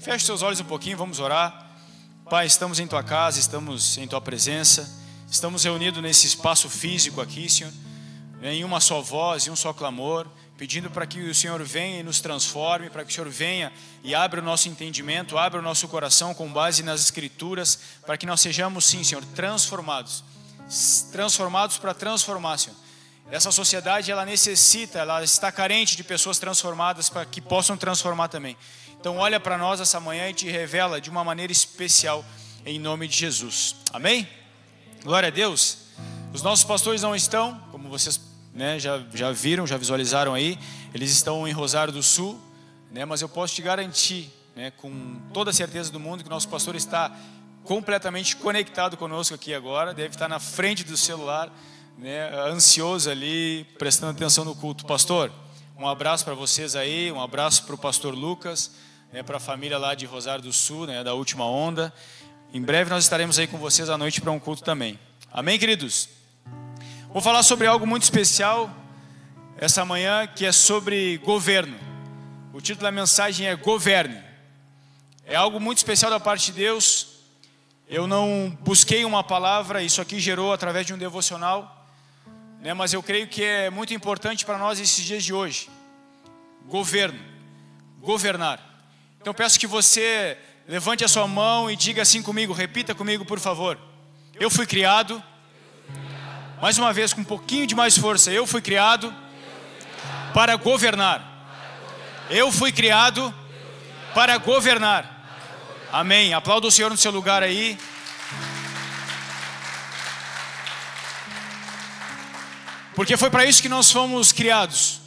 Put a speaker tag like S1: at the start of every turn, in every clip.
S1: Feche seus olhos um pouquinho, vamos orar. Pai, estamos em Tua casa, estamos em Tua presença, estamos reunidos nesse espaço físico aqui, Senhor, em uma só voz e um só clamor, pedindo para que o Senhor venha e nos transforme, para que o Senhor venha e abra o nosso entendimento, abra o nosso coração com base nas Escrituras, para que nós sejamos, sim, Senhor, transformados para transformar, Senhor. Essa sociedade, ela necessita, ela está carente de pessoas transformadas para que possam transformar também. Então olha para nós essa manhã e te revela de uma maneira especial, em nome de Jesus. Amém? Glória a Deus. Os nossos pastores não estão, como vocês já viram, já visualizaram aí. Eles estão em Rosário do Sul, mas eu posso te garantir, com toda a certeza do mundo, que o nosso pastor está completamente conectado conosco aqui agora. Deve estar na frente do celular, ansioso ali, prestando atenção no culto. Pastor, um abraço para vocês aí, um abraço para o pastor Lucas, para a família lá de Rosário do Sul, da Última Onda. Em breve nós estaremos aí com vocês à noite para um culto também. Amém, queridos? Vou falar sobre algo muito especial essa manhã, que é sobre governo. O título da mensagem é Governe. É algo muito especial da parte de Deus. Eu não busquei uma palavra, isso aqui gerou através de um devocional, mas eu creio que é muito importante para nós esses dias de hoje. Governo, governar. Então peço que você levante a sua mão e diga assim comigo, repita comigo por favor. Eu fui criado, mais uma vez com um pouquinho de mais força, eu fui criado para governar. Eu fui criado para governar. Amém. Aplauda o Senhor no seu lugar aí. Porque foi para isso que nós fomos criados.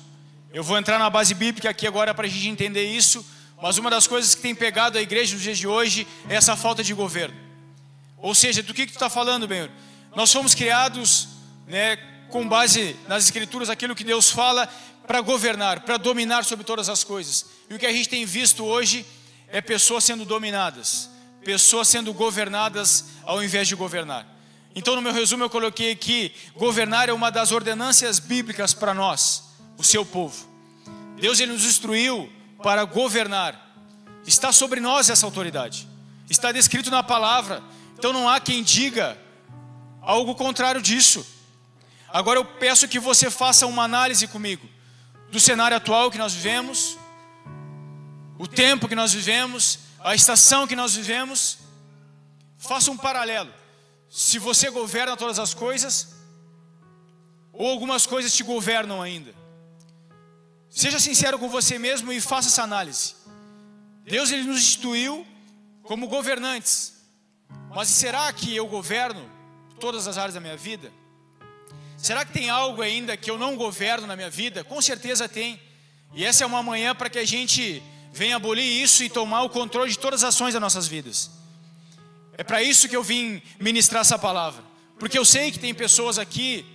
S1: Eu vou entrar na base bíblica aqui agora para a gente entender isso. Mas uma das coisas que tem pegado a igreja nos dias de hoje é essa falta de governo. Ou seja, do que tu está falando, Benhor? Nós fomos criados, com base nas Escrituras, aquilo que Deus fala, para governar, para dominar sobre todas as coisas. E o que a gente tem visto hoje é pessoas sendo dominadas, pessoas sendo governadas ao invés de governar. Então no meu resumo eu coloquei aqui, governar é uma das ordenâncias bíblicas para nós, o seu povo. Deus ele nos instruiu para governar. Está sobre nós essa autoridade. Está descrito na palavra. Então não há quem diga algo contrário disso. Agora eu peço que você faça uma análise comigo do cenário atual que nós vivemos, o tempo que nós vivemos, a estação que nós vivemos. Faça um paralelo. Se você governa todas as coisas, ou algumas coisas te governam ainda. Seja sincero com você mesmo e faça essa análise. Deus ele nos instituiu como governantes. Mas será que eu governo todas as áreas da minha vida? Será que tem algo ainda que eu não governo na minha vida? Com certeza tem. E essa é uma manhã para que a gente venha abolir isso e tomar o controle de todas as ações das nossas vidas. É para isso que eu vim ministrar essa palavra. Porque eu sei que tem pessoas aqui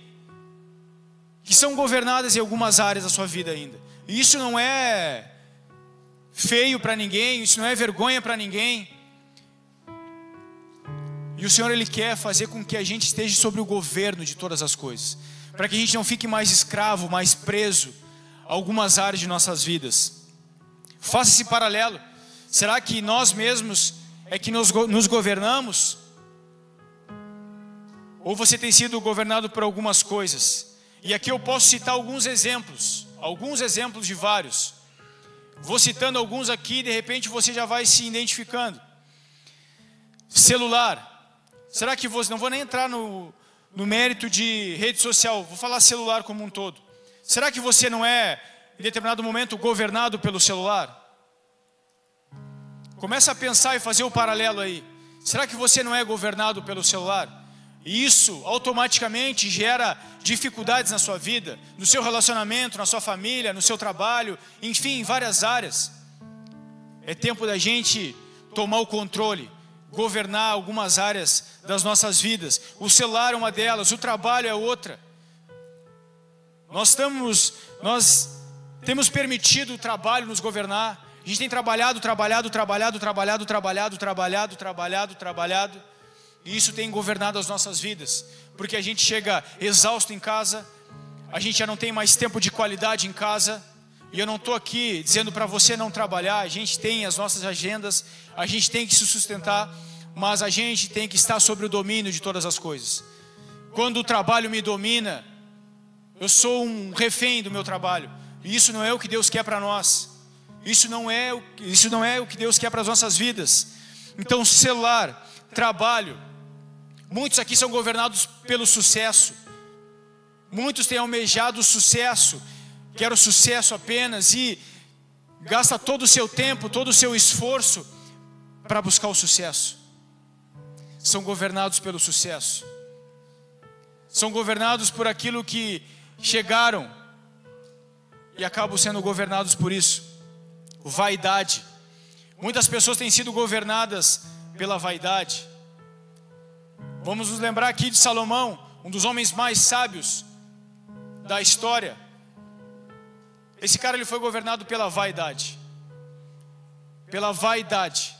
S1: que são governadas em algumas áreas da sua vida ainda. E isso não é feio para ninguém, isso não é vergonha para ninguém. E o Senhor ele quer fazer com que a gente esteja sobre o governo de todas as coisas, para que a gente não fique mais escravo, mais preso a algumas áreas de nossas vidas. Faça esse paralelo. Será que nós mesmos é que nos governamos? Ou você tem sido governado por algumas coisas? E aqui eu posso citar alguns exemplos de vários. Vou citando alguns aqui, de repente você já vai se identificando. Celular. Será que você, não vou nem entrar no mérito de rede social, vou falar celular como um todo. Será que você não é, em determinado momento, governado pelo celular? Começa a pensar e fazer o paralelo aí. Será que você não é governado pelo celular? E isso automaticamente gera dificuldades na sua vida, no seu relacionamento, na sua família, no seu trabalho, enfim, em várias áreas. É tempo da gente tomar o controle, governar algumas áreas das nossas vidas. O celular é uma delas, o trabalho é outra. Nós temos permitido o trabalho nos governar. A gente tem trabalhado. E isso tem governado as nossas vidas, porque a gente chega exausto em casa, a gente já não tem mais tempo de qualidade em casa, E eu não estou aqui dizendo para você não trabalhar. A gente tem as nossas agendas, a gente tem que se sustentar, mas a gente tem que estar sobre o domínio de todas as coisas. Quando o trabalho me domina, eu sou um refém do meu trabalho. E isso não é o que Deus quer para nós. Isso não é o que Deus quer para as nossas vidas. Então, celular, trabalho. Muitos aqui são governados pelo sucesso. Muitos têm almejado o sucesso. Quero sucesso apenas e gasta todo o seu tempo, todo o seu esforço para buscar o sucesso. São governados pelo sucesso. São governados por aquilo que chegaram e acabam sendo governados por isso. Vaidade. Muitas pessoas têm sido governadas pela vaidade. Vamos nos lembrar aqui de Salomão, um dos homens mais sábios da história. Esse cara, ele foi governado pela vaidade. Pela vaidade.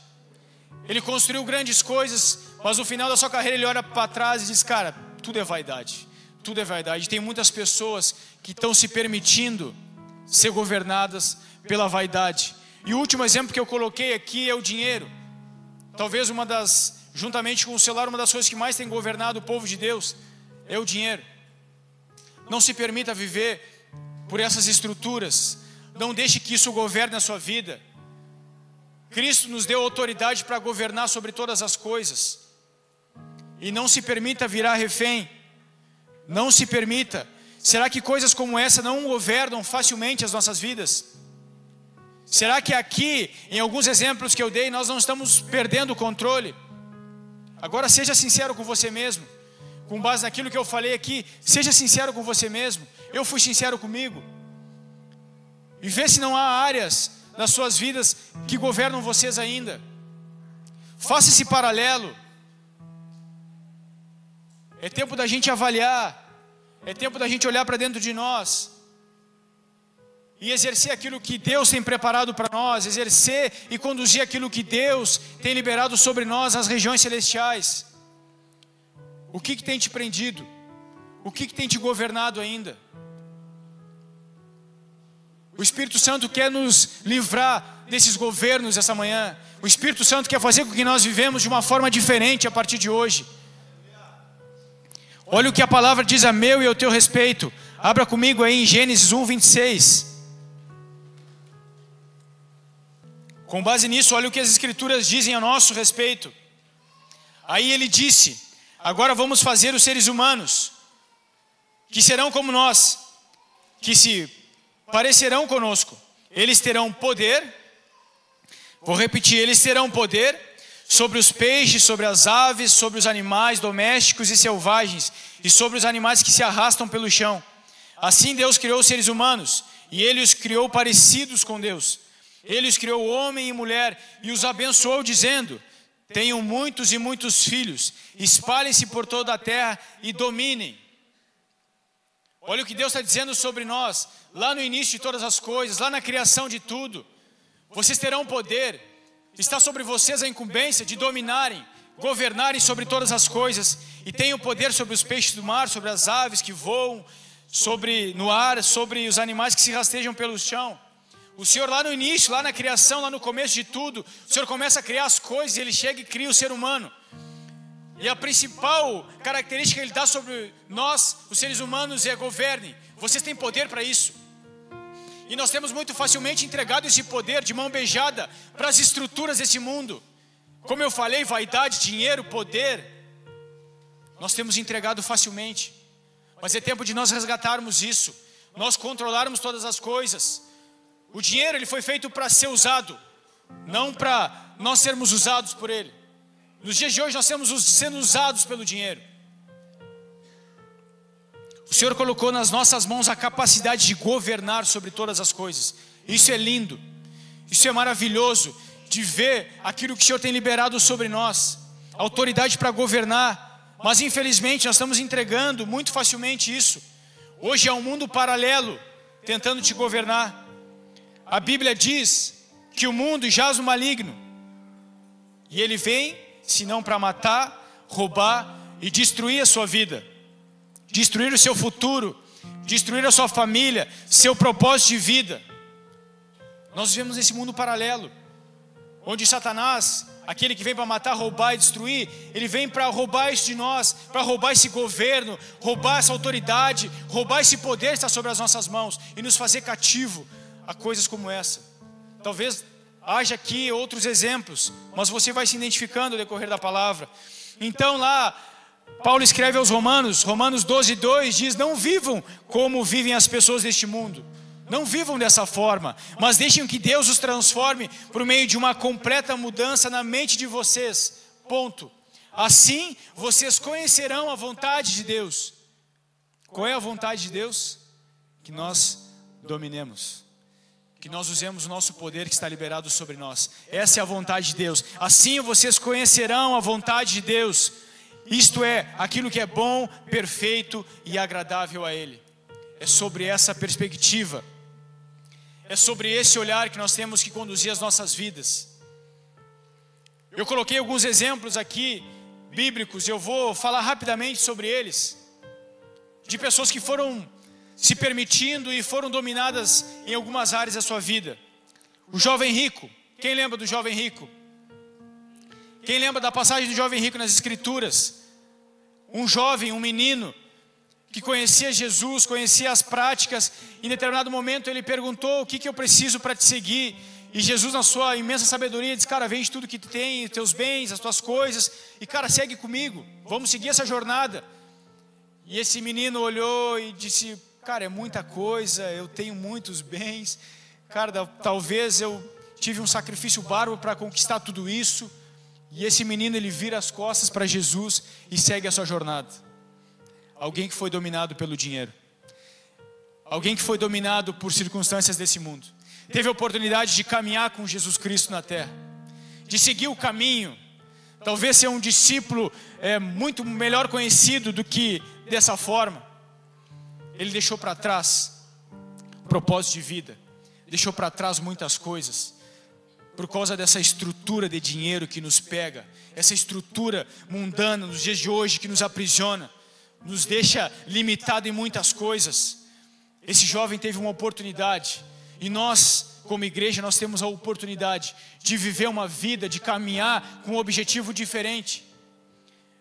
S1: Ele construiu grandes coisas, mas no final da sua carreira ele olha para trás e diz: cara, tudo é vaidade. Tudo é vaidade. Tem muitas pessoas que estão se permitindo ser governadas pela vaidade. E o último exemplo que eu coloquei aqui é o dinheiro. Talvez juntamente com o celular, uma das coisas que mais tem governado o povo de Deus é o dinheiro. Não se permita viver por essas estruturas. Não deixe que isso governe a sua vida. Cristo nos deu autoridade para governar sobre todas as coisas. E não se permita virar refém. Não se permita. Será que coisas como essa não governam facilmente as nossas vidas? Será que aqui, em alguns exemplos que eu dei, nós não estamos perdendo o controle? Agora seja sincero com você mesmo. Com base naquilo que eu falei aqui, seja sincero com você mesmo. Eu fui sincero comigo. E vê se não há áreas das suas vidas que governam vocês ainda. Faça esse paralelo. É tempo da gente avaliar. É tempo da gente olhar para dentro de nós e exercer aquilo que Deus tem preparado para nós, exercer e conduzir aquilo que Deus tem liberado sobre nós nas regiões celestiais. O que tem te prendido? O que tem te governado ainda? O Espírito Santo quer nos livrar desses governos essa manhã. O Espírito Santo quer fazer com que nós vivemos de uma forma diferente a partir de hoje. Olha o que a palavra diz a meu e ao teu respeito. Abra comigo aí em Gênesis 1:26. Com base nisso, olha o que as Escrituras dizem a nosso respeito. Aí ele disse: agora vamos fazer os seres humanos, que serão como nós, que se parecerão conosco. Eles terão poder, vou repetir, eles terão poder sobre os peixes, sobre as aves, sobre os animais domésticos e selvagens, e sobre os animais que se arrastam pelo chão. Assim Deus criou os seres humanos, e Ele os criou parecidos com Deus. Ele os criou homem e mulher, e os abençoou dizendo: tenham muitos e muitos filhos, espalhem-se por toda a terra e dominem. Olha o que Deus está dizendo sobre nós, lá no início de todas as coisas, lá na criação de tudo. Vocês terão poder, está sobre vocês a incumbência de dominarem, governarem sobre todas as coisas, e tenham poder sobre os peixes do mar, sobre as aves que voam no ar, sobre os animais que se rastejam pelo chão. O Senhor lá no início, lá na criação, lá no começo de tudo, o Senhor começa a criar as coisas e Ele chega e cria o ser humano. E a principal característica que Ele dá sobre nós, os seres humanos, é governem. Vocês têm poder para isso. E nós temos muito facilmente entregado esse poder de mão beijada para as estruturas desse mundo. Como eu falei, vaidade, dinheiro, poder, nós temos entregado facilmente. Mas é tempo de nós resgatarmos isso, nós controlarmos todas as coisas. O dinheiro, ele foi feito para ser usado, não para nós sermos usados por ele. Nos dias de hoje nós estamos sendo usados pelo dinheiro. O Senhor colocou nas nossas mãos a capacidade de governar sobre todas as coisas. Isso é lindo, isso é maravilhoso, de ver aquilo que o Senhor tem liberado sobre nós, autoridade para governar. Mas infelizmente nós estamos entregando muito facilmente isso. Hoje é um mundo paralelo tentando te governar. A Bíblia diz que o mundo jaz no maligno, e ele vem senão para matar, roubar e destruir a sua vida, destruir o seu futuro, destruir a sua família, seu propósito de vida. Nós vivemos nesse mundo paralelo, onde Satanás, aquele que vem para matar, roubar e destruir, ele vem para roubar isso de nós, para roubar esse governo, roubar essa autoridade, roubar esse poder que está sobre as nossas mãos e nos fazer cativo a coisas como essa. Talvez haja aqui outros exemplos, mas você vai se identificando no decorrer da palavra. Então lá, Paulo escreve aos Romanos, Romanos 12:2 diz: não vivam como vivem as pessoas deste mundo. Não vivam dessa forma, mas deixem que Deus os transforme por meio de uma completa mudança na mente de vocês. Ponto. Assim, vocês conhecerão a vontade de Deus. Qual é a vontade de Deus? Que nós dominemos. Que nós usemos o nosso poder que está liberado sobre nós. Essa é a vontade de Deus. Assim, vocês conhecerão a vontade de Deus. Isto é, aquilo que é bom, perfeito e agradável a Ele. É sobre essa perspectiva. É sobre esse olhar que nós temos que conduzir as nossas vidas. Eu coloquei alguns exemplos aqui, bíblicos, eu vou falar rapidamente sobre eles. De pessoas que foram se permitindo e foram dominadas em algumas áreas da sua vida. O jovem rico, quem lembra do jovem rico? Quem lembra da passagem do jovem rico nas Escrituras? Um jovem, um menino, que conhecia Jesus, conhecia as práticas. Em determinado momento ele perguntou: o que eu preciso para te seguir? E Jesus, na sua imensa sabedoria, disse: cara, vende tudo que tu tem, teus bens, as tuas coisas, e cara, segue comigo, vamos seguir essa jornada. E esse menino olhou e disse: cara, é muita coisa, eu tenho muitos bens, cara, talvez eu tive um sacrifício bárbaro para conquistar tudo isso. E esse menino, ele vira as costas para Jesus e segue a sua jornada. Alguém que foi dominado pelo dinheiro. Alguém que foi dominado por circunstâncias desse mundo. Teve a oportunidade de caminhar com Jesus Cristo na terra. De seguir o caminho. Talvez ser um discípulo muito melhor conhecido do que dessa forma. Ele deixou para trás propósito de vida. Deixou para trás muitas coisas. Por causa dessa estrutura de dinheiro que nos pega. Essa estrutura mundana nos dias de hoje que nos aprisiona. Nos deixa limitado em muitas coisas. Esse jovem teve uma oportunidade. E nós, como igreja, nós temos a oportunidade de viver uma vida, de caminhar com um objetivo diferente.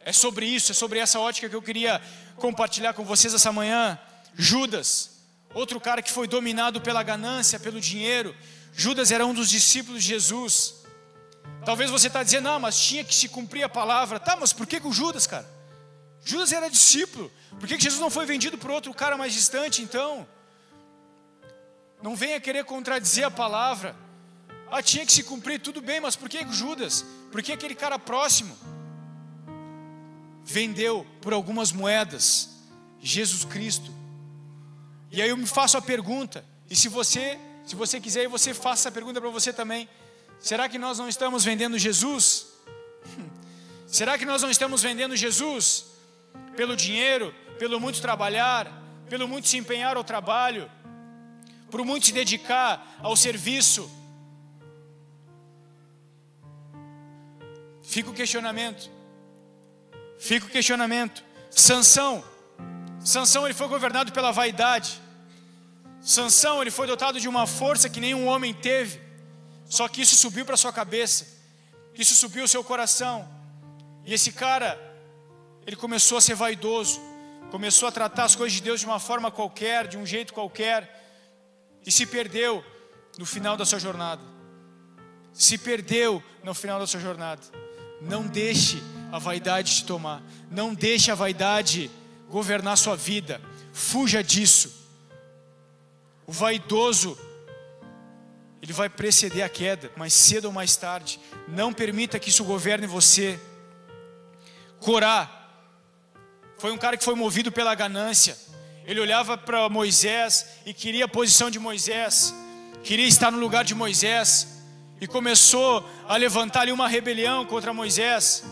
S1: É sobre isso, é sobre essa ótica que eu queria compartilhar com vocês essa manhã. Judas, outro cara que foi dominado pela ganância, pelo dinheiro. Judas era um dos discípulos de Jesus. Talvez você está dizendo: não, mas tinha que se cumprir a palavra. Tá, mas por que o Judas, cara? Judas era discípulo. Por que Jesus não foi vendido por outro cara mais distante então? Não venha querer contradizer a palavra. Ah, tinha que se cumprir, tudo bem, mas por que Judas? Por que aquele cara próximo vendeu por algumas moedas Jesus Cristo? E aí eu me faço a pergunta, e se você quiser, você faça essa pergunta para você também. Será que nós não estamos vendendo Jesus? Será que nós não estamos vendendo Jesus? Pelo dinheiro, pelo muito trabalhar, pelo muito se empenhar ao trabalho, por muito se dedicar ao serviço. Fica o questionamento. Sansão, ele foi governado pela vaidade. Sansão, ele foi dotado de uma força que nenhum homem teve. Só que isso subiu para sua cabeça, isso subiu ao seu coração. E esse cara, ele começou a ser vaidoso, começou a tratar as coisas de Deus de uma forma qualquer, de um jeito qualquer, e se perdeu no final da sua jornada. Não deixe a vaidade te tomar. Não deixe a vaidade governar sua vida. Fuja disso. O vaidoso, ele vai preceder a queda, mais cedo ou mais tarde. Não permita que isso governe você. Corá foi um cara que foi movido pela ganância. Ele olhava para Moisés e queria a posição de Moisés, queria estar no lugar de Moisés, e começou a levantar ali uma rebelião contra Moisés.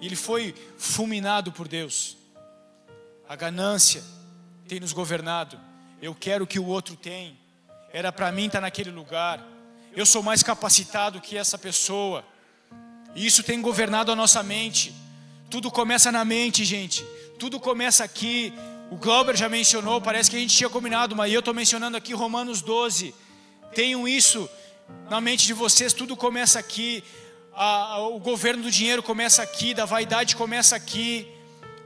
S1: E ele foi fulminado por Deus. A ganância tem nos governado. Eu quero o que o outro tem. Era para mim estar naquele lugar. Eu sou mais capacitado que essa pessoa. E isso tem governado a nossa mente. Tudo começa na mente, gente. Tudo começa aqui. O Glauber já mencionou, parece que a gente tinha combinado, mas eu estou mencionando aqui Romanos 12. Tenham isso na mente de vocês. Tudo começa aqui. O governo do dinheiro começa aqui, da vaidade começa aqui.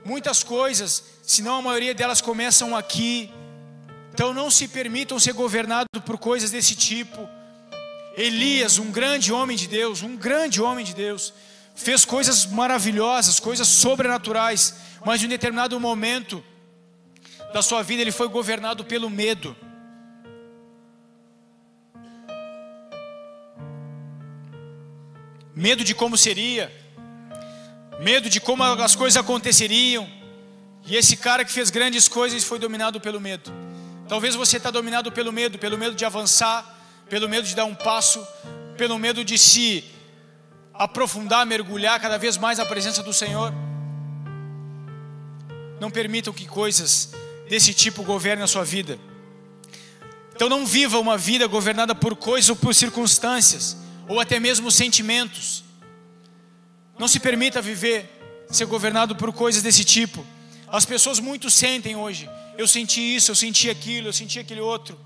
S1: Muitas coisas, se não a maioria delas, começam aqui. Então não se permitam ser governados por coisas desse tipo. Elias, um grande homem de Deus, fez coisas maravilhosas, coisas sobrenaturais, mas em um determinado momento da sua vida ele foi governado pelo medo. Medo de como seria, medo de como as coisas aconteceriam. E esse cara que fez grandes coisas foi dominado pelo medo. Talvez você está dominado pelo medo de avançar, pelo medo de dar um passo, pelo medo de se aprofundar, mergulhar cada vez mais na presença do Senhor. Não permitam que coisas desse tipo governem a sua vida. Então não viva uma vida governada por coisas ou por circunstâncias, ou até mesmo sentimentos. Não se permita ser governado por coisas desse tipo. As pessoas muito sentem hoje: eu senti isso, eu senti aquilo, eu senti aquele outro,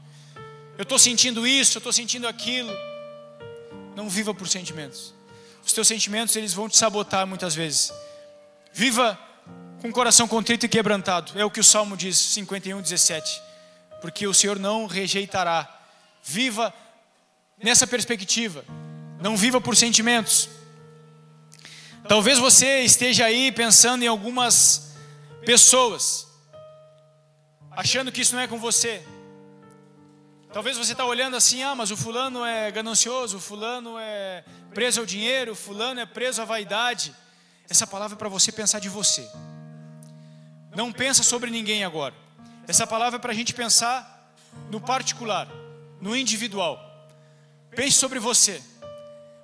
S1: eu estou sentindo isso, eu estou sentindo aquilo. Não viva por sentimentos. Os teus sentimentos, eles vão te sabotar muitas vezes. Viva com o coração contrito e quebrantado. É o que o Salmo diz, 51:17. Porque o Senhor não rejeitará. Viva nessa perspectiva. Não viva por sentimentos. Talvez você esteja aí pensando em algumas pessoas, achando que isso não é com você. Talvez você está olhando assim: mas o fulano é ganancioso, o fulano é preso ao dinheiro, o fulano é preso à vaidade. Essa palavra é para você pensar de você. Não pensa sobre ninguém agora. Essa palavra é para a gente pensar no particular, no individual. Pense sobre você.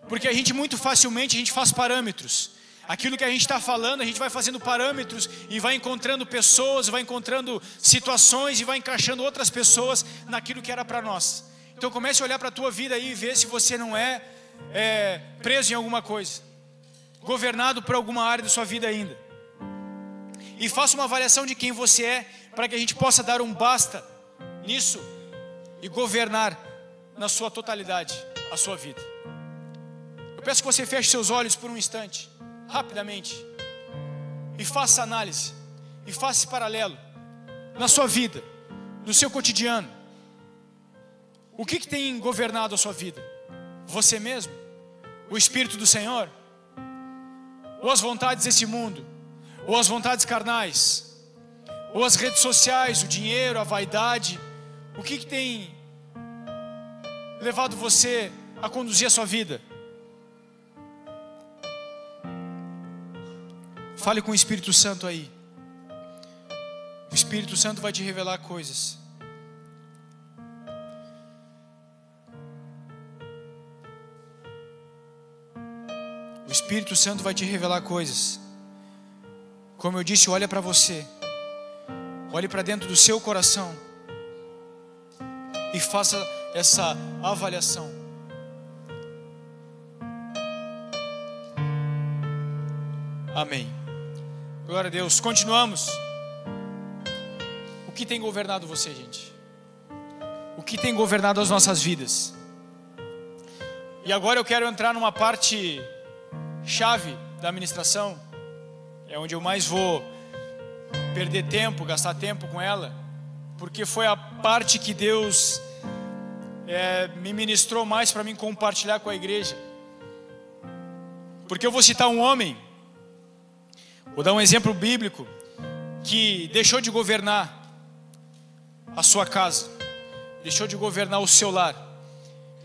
S1: Porque a gente muito facilmente faz parâmetros. Aquilo que a gente está falando, a gente vai fazendo parâmetros e vai encontrando pessoas, vai encontrando situações e vai encaixando outras pessoas naquilo que era para nós. Então comece a olhar para a tua vida aí e ver se você não é preso em alguma coisa, governado por alguma área da sua vida ainda. E faça uma avaliação de quem você é, para que a gente possa dar um basta nisso e governar na sua totalidade a sua vida. Eu peço que você feche seus olhos por um instante, rapidamente, e faça análise, e faça esse paralelo na sua vida, no seu cotidiano. O que tem governado a sua vida? Você mesmo? O Espírito do Senhor? Ou as vontades desse mundo? Ou as vontades carnais? Ou as redes sociais, o dinheiro, a vaidade? O que tem levado você a conduzir a sua vida? Fale com o Espírito Santo aí. O Espírito Santo vai te revelar coisas. O Espírito Santo vai te revelar coisas. Como eu disse, olha para você. Olhe para dentro do seu coração e faça essa avaliação. Amém. Glória a Deus. Continuamos. O que tem governado você, gente? O que tem governado as nossas vidas? E agora eu quero entrar numa parte chave da ministração. É onde eu mais vou perder tempo, gastar tempo com ela, porque foi a parte que Deus me ministrou mais para mim compartilhar com a igreja. Porque eu vou citar um homem, vou dar um exemplo bíblico, que deixou de governar a sua casa, deixou de governar o seu lar,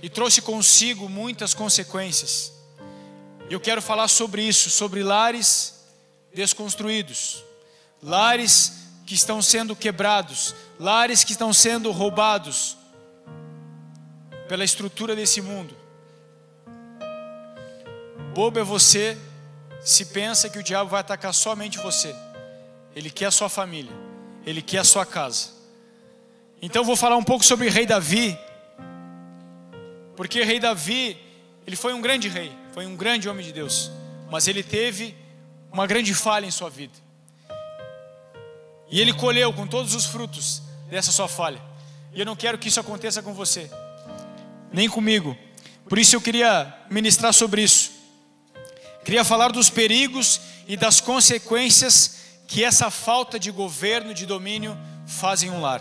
S1: e trouxe consigo muitas consequências. E eu quero falar sobre isso, sobre lares desconstruídos, lares que estão sendo quebrados, lares que estão sendo roubados pela estrutura desse mundo. Bobo é você se pensa que o diabo vai atacar somente você. Ele quer a sua família, ele quer a sua casa. Então eu vou falar um pouco sobre o rei Davi, porque o rei Davi, ele foi um grande rei, foi um grande homem de Deus, mas ele teve uma grande falha em sua vida. E ele colheu com todos os frutos dessa sua falha. E eu não quero que isso aconteça com você. nem comigo. Por isso eu queria ministrar sobre isso. Queria falar dos perigos e das consequências que essa falta de governo, de domínio, faz em um lar.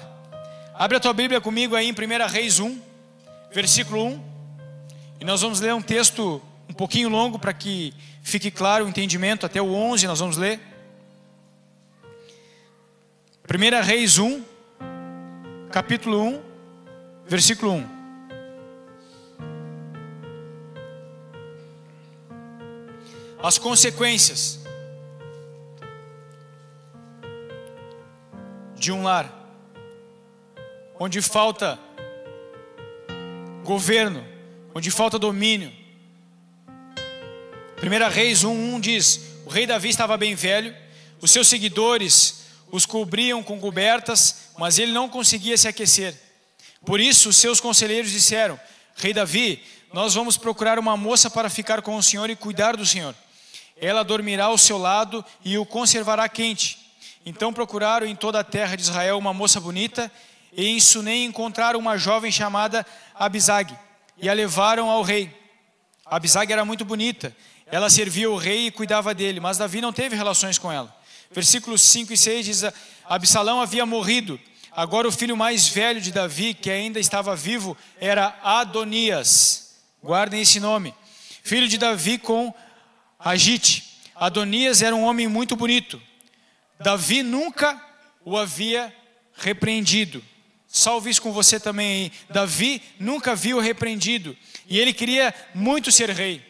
S1: Abre a tua Bíblia comigo aí em 1 Reis 1, versículo 1. E nós vamos ler um texto um pouquinho longo para que fique claro o entendimento. Até o 11 nós vamos ler. 1 Reis 1, capítulo 1, versículo 1. As consequências de um lar onde falta governo, onde falta domínio. 1 Reis 1:1 diz: o rei Davi estava bem velho, os seus seguidores os cobriam com cobertas, mas ele não conseguia se aquecer. Por isso os seus conselheiros disseram: rei Davi, nós vamos procurar uma moça para ficar com o senhor e cuidar do senhor. Ela dormirá ao seu lado e o conservará quente. Então procuraram em toda a terra de Israel uma moça bonita, e em Sunem encontraram uma jovem chamada Abisag, e a levaram ao rei. Abisag era muito bonita, ela servia o rei e cuidava dele, mas Davi não teve relações com ela. Versículos 5 e 6 diz: Absalão havia morrido, agora o filho mais velho de Davi, que ainda estava vivo, era Adonias. Guardem esse nome. Filho de Davi com Agite. Adonias era um homem muito bonito. Davi nunca o havia repreendido. Salve isso com você também aí. Davi nunca viu repreendido. E ele queria muito ser rei.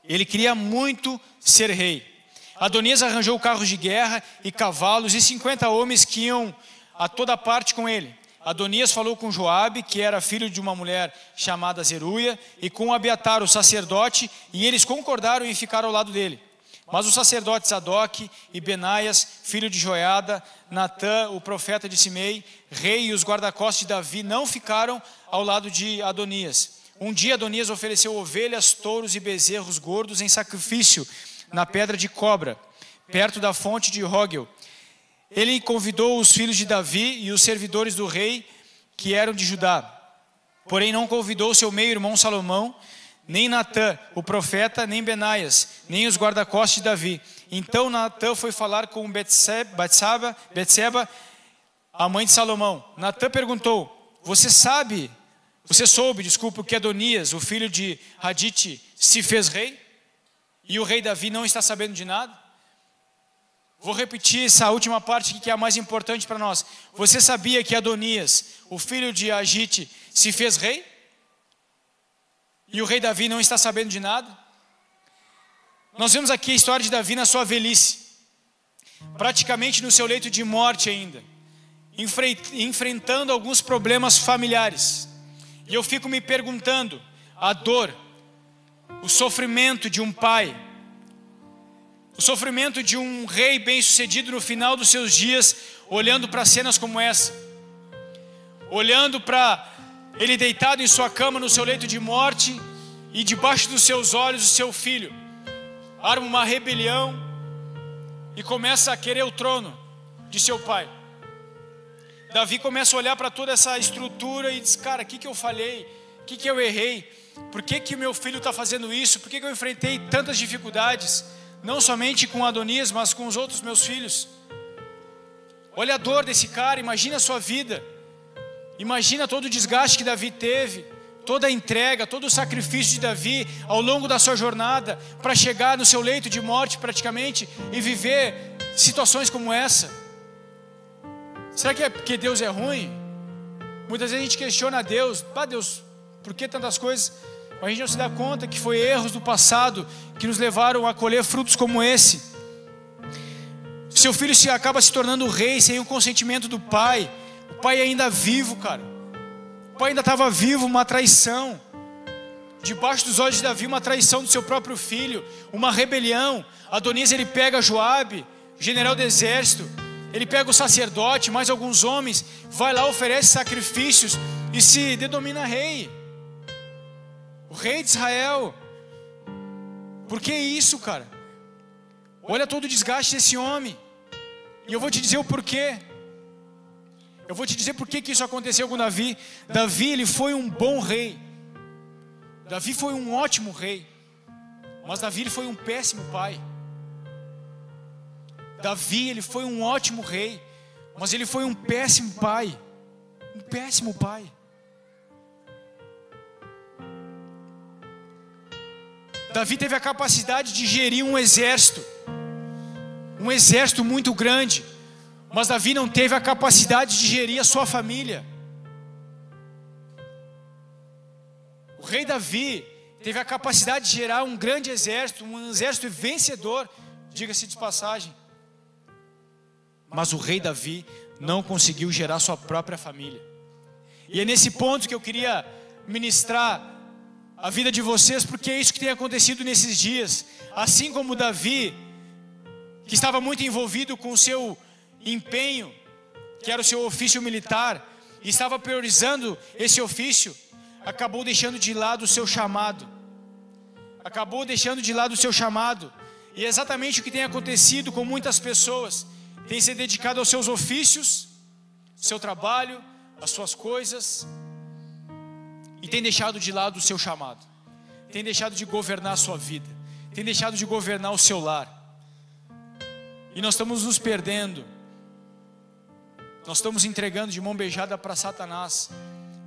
S1: Ele queria muito ser rei. Adonias arranjou carros de guerra e cavalos e 50 homens que iam a toda parte com ele. Adonias falou com Joabe, que era filho de uma mulher chamada Zeruia, e com Abiatar, o sacerdote, e eles concordaram em ficar ao lado dele. Mas os sacerdotes Sadoc e Benaias, filho de Joiada, Natã, o profeta de Simei, rei, e os guarda-costas de Davi não ficaram ao lado de Adonias. Um dia Adonias ofereceu ovelhas, touros e bezerros gordos em sacrifício na pedra de cobra, perto da fonte de Róguel. Ele convidou os filhos de Davi e os servidores do rei que eram de Judá. Porém não convidou seu meio-irmão Salomão, nem Natã, o profeta, nem Benaias, nem os guarda-costas de Davi. Então Natã foi falar com Betseba, a mãe de Salomão. Natã perguntou: você soube, que Adonias, o filho de Hadite, se fez rei? E o rei Davi não está sabendo de nada? Vou repetir essa última parte aqui, que é a mais importante para nós. Você sabia que Adonias, o filho de Agite, se fez rei? E o rei Davi não está sabendo de nada? Nós vemos aqui a história de Davi na sua velhice, praticamente no seu leito de morte ainda, enfrentando alguns problemas familiares. E eu fico me perguntando, a dor, o sofrimento de um pai, o sofrimento de um rei bem-sucedido no final dos seus dias, olhando para cenas como essa, olhando para ele deitado em sua cama no seu leito de morte, e debaixo dos seus olhos o seu filho arma uma rebelião e começa a querer o trono de seu pai. Davi começa a olhar para toda essa estrutura e diz: cara, o que eu falhei? O que eu errei? Por que o meu filho está fazendo isso? Por que eu enfrentei tantas dificuldades? Não somente com Adonias, mas com os outros meus filhos. Olha a dor desse cara, imagina a sua vida. Imagina todo o desgaste que Davi teve, toda a entrega, todo o sacrifício de Davi ao longo da sua jornada, para chegar no seu leito de morte praticamente, e viver situações como essa. Será que é porque Deus é ruim? Muitas vezes a gente questiona Deus: Deus, por que tantas coisas? Mas a gente não se dá conta que foi erros do passado que nos levaram a colher frutos como esse. Seu filho acaba se tornando rei sem o consentimento do pai. O pai ainda vivo, cara. O pai ainda estava vivo, uma traição. Debaixo dos olhos de Davi, uma traição do seu próprio filho, uma rebelião. Adonias, ele pega Joabe, general do exército, ele pega o sacerdote, mais alguns homens, vai lá, oferece sacrifícios e se denomina rei. O rei de Israel. Por que isso, cara? Olha todo o desgaste desse homem. E eu vou te dizer o porquê. Eu vou te dizer por que isso aconteceu com Davi. Davi, ele foi um bom rei. Davi foi um ótimo rei, mas Davi ele foi um péssimo pai. Davi ele foi um ótimo rei, mas ele foi um péssimo pai. Um péssimo pai. Davi teve a capacidade de gerir um exército muito grande, mas Davi não teve a capacidade de gerir a sua família. O rei Davi teve a capacidade de gerar um grande exército, um exército vencedor, diga-se de passagem. Mas o rei Davi não conseguiu gerar sua própria família. E é nesse ponto que eu queria ministrar a vida de vocês, porque é isso que tem acontecido nesses dias. Assim como Davi, que estava muito envolvido com o seu empenho, que era o seu ofício militar, e estava priorizando esse ofício, acabou deixando de lado o seu chamado. E é exatamente o que tem acontecido com muitas pessoas. Tem se dedicado aos seus ofícios, seu trabalho, as suas coisas, e tem deixado de lado o seu chamado. Tem deixado de governar a sua vida. Tem deixado de governar o seu lar. E nós estamos nos perdendo. Nós estamos entregando de mão beijada para Satanás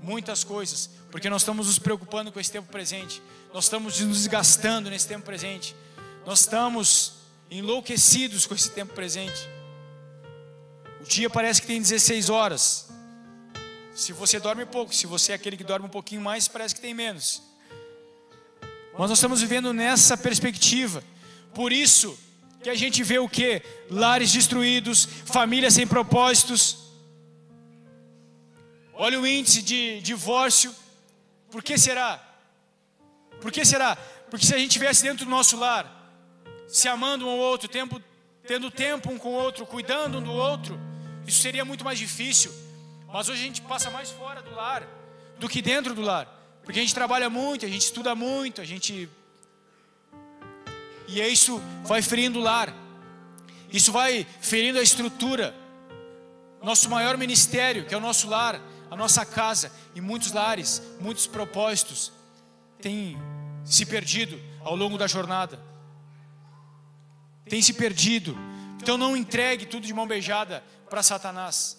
S1: muitas coisas, porque nós estamos nos preocupando com esse tempo presente. Nós estamos nos desgastando nesse tempo presente. Nós estamos enlouquecidos com esse tempo presente. O dia parece que tem 16 horas. Se você dorme pouco, se você é aquele que dorme um pouquinho mais, parece que tem menos. Mas nós estamos vivendo nessa perspectiva. Por isso que a gente vê o quê? Lares destruídos, famílias sem propósitos. Olha o índice de divórcio. Por que será? Porque se a gente estivesse dentro do nosso lar, se amando um ao outro, tendo tempo um com o outro, cuidando um do outro, isso seria muito mais difícil. Mas hoje a gente passa mais fora do lar do que dentro do lar, porque a gente trabalha muito, a gente estuda muito, e isso vai ferindo o lar, isso vai ferindo a estrutura. Nosso maior ministério, que é o nosso lar, a nossa casa, e muitos lares, muitos propósitos têm se perdido ao longo da jornada. Tem se perdido. Então não entregue tudo de mão beijada para Satanás.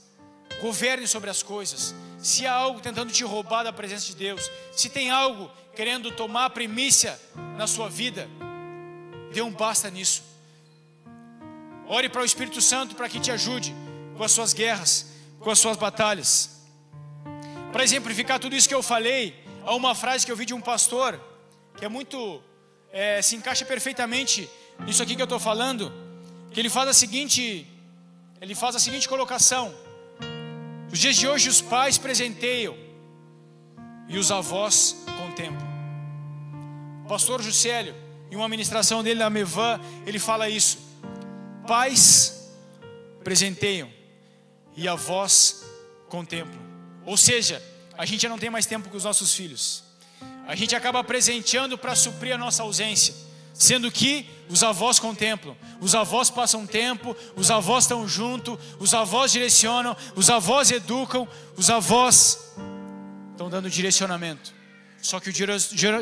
S1: Governe sobre as coisas. Se há algo tentando te roubar da presença de Deus, se tem algo querendo tomar a primícia na sua vida, dê um basta nisso. Ore para o Espírito Santo para que te ajude com as suas guerras, com as suas batalhas. Para exemplificar tudo isso que eu falei, há uma frase que eu vi de um pastor que é muito, se encaixa perfeitamente nisso aqui que eu estou falando, que ele faz a seguinte colocação: nos dias de hoje os pais presenteiam e os avós contemplam. O pastor Juscelio, em uma ministração dele na Mevan, ele fala isso: pais presenteiam e avós contemplam. Ou seja, a gente já não tem mais tempo com os nossos filhos. A gente acaba presenteando para suprir a nossa ausência, sendo que os avós contemplam, os avós passam tempo, os avós estão juntos, os avós direcionam, os avós educam, os avós estão dando direcionamento. Só que o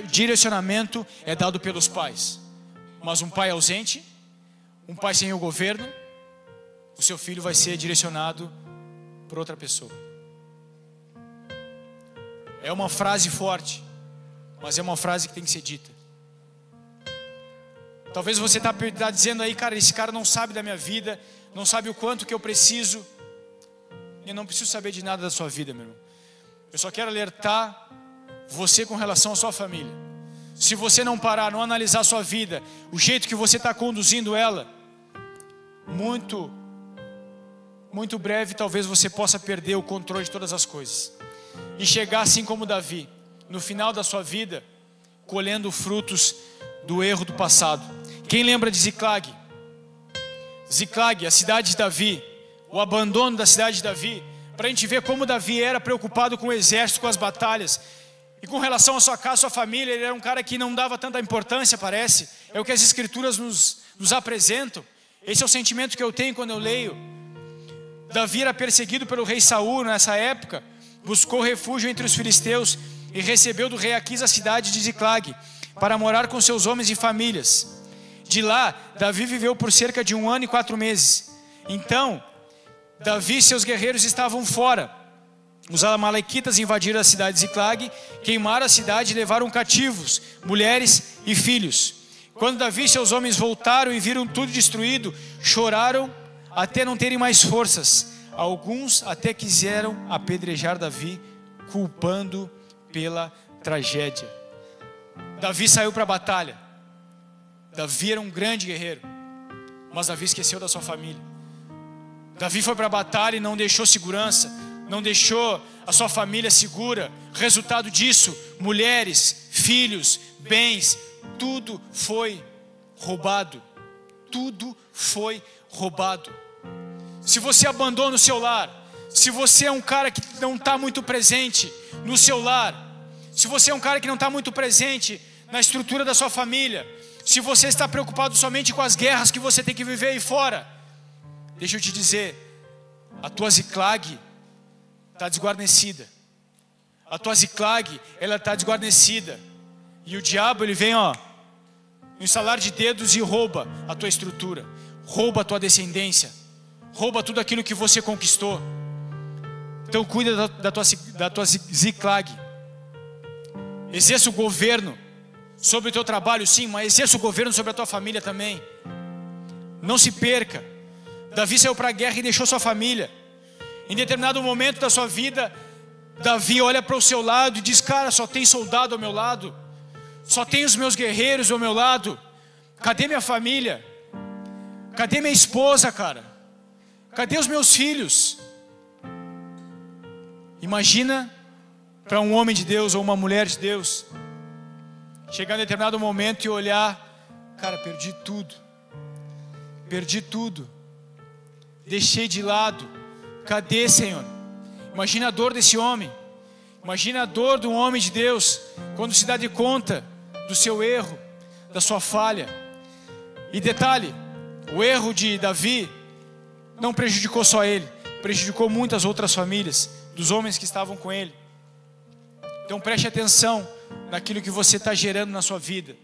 S1: direcionamento é dado pelos pais. Mas um pai ausente, um pai sem o governo, o seu filho vai ser direcionado por outra pessoa. É uma frase forte, mas é uma frase que tem que ser dita. Talvez você está dizendo aí: cara, esse cara não sabe da minha vida, não sabe o quanto que eu preciso. Eu não preciso saber de nada da sua vida, meu irmão. Eu só quero alertar você com relação à sua família. Se você não parar, não analisar a sua vida, o jeito que você está conduzindo ela, muito breve talvez você possa perder o controle de todas as coisas e chegar assim como Davi, no final da sua vida, colhendo frutos do erro do passado. Quem lembra de Ziclag? Ziclag, a cidade de Davi, o abandono da cidade de Davi, para a gente ver como Davi era preocupado com o exército, com as batalhas, e com relação à sua casa, à sua família, ele era um cara que não dava tanta importância, parece. É o que as escrituras nos apresentam. Esse é o sentimento que eu tenho quando eu leio. Davi era perseguido pelo rei Saul nessa época, buscou refúgio entre os filisteus, e recebeu do rei Aquis a cidade de Ziclag, para morar com seus homens e famílias. De lá, Davi viveu por cerca de 1 ano e 4 meses. Então, Davi e seus guerreiros estavam fora. Os amalequitas invadiram a cidade de Ziclag, queimaram a cidade e levaram cativos, mulheres e filhos. Quando Davi e seus homens voltaram e viram tudo destruído, choraram até não terem mais forças. Alguns até quiseram apedrejar Davi, culpando pela tragédia. Davi saiu para a batalha. Davi era um grande guerreiro, mas Davi esqueceu da sua família. Davi foi para a batalha e não deixou segurança, não deixou a sua família segura. Resultado disso, mulheres, filhos, bens, tudo foi roubado. Tudo foi roubado. Se você abandona o seu lar, se você é um cara que não está muito presente no seu lar, se você é um cara que não está muito presente na estrutura da sua família, se você está preocupado somente com as guerras que você tem que viver aí fora, deixa eu te dizer, a tua Ziclag está desguarnecida. A tua Ziclag, ela está desguarnecida. E o diabo, ele vem, no estalar de dedos e rouba a tua estrutura, rouba a tua descendência, rouba tudo aquilo que você conquistou. Então cuida da tua Ziclag. Exerça o governo sobre o teu trabalho, sim, mas exerça o governo sobre a tua família também. Não se perca. Davi saiu para a guerra e deixou sua família. Em determinado momento da sua vida, Davi olha para o seu lado e diz: cara, só tem soldado ao meu lado, só tem os meus guerreiros ao meu lado. Cadê minha família? Cadê minha esposa, cara? Cadê os meus filhos? Imagina para um homem de Deus ou uma mulher de Deus chegar em determinado momento e olhar: cara, perdi tudo, deixei de lado. Cadê, Senhor? Imagina a dor desse homem. Imagina a dor de um homem de Deus quando se dá de conta do seu erro, da sua falha. E detalhe, o erro de Davi não prejudicou só ele, prejudicou muitas outras famílias dos homens que estavam com ele. Então preste atenção naquilo que você está gerando na sua vida.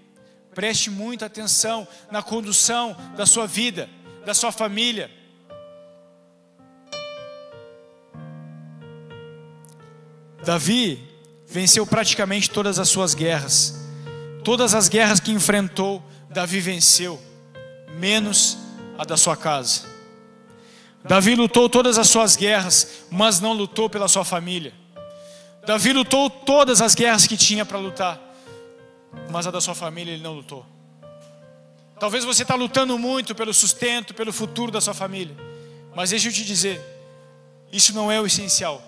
S1: Preste muita atenção na condução da sua vida, da sua família. Davi venceu praticamente todas as suas guerras. Todas as guerras que enfrentou, Davi venceu, menos a da sua casa. Davi lutou todas as suas guerras, mas não lutou pela sua família. Davi lutou todas as guerras que tinha para lutar, mas a da sua família ele não lutou. Talvez você está lutando muito pelo sustento, pelo futuro da sua família, mas deixa eu te dizer, isso não é o essencial.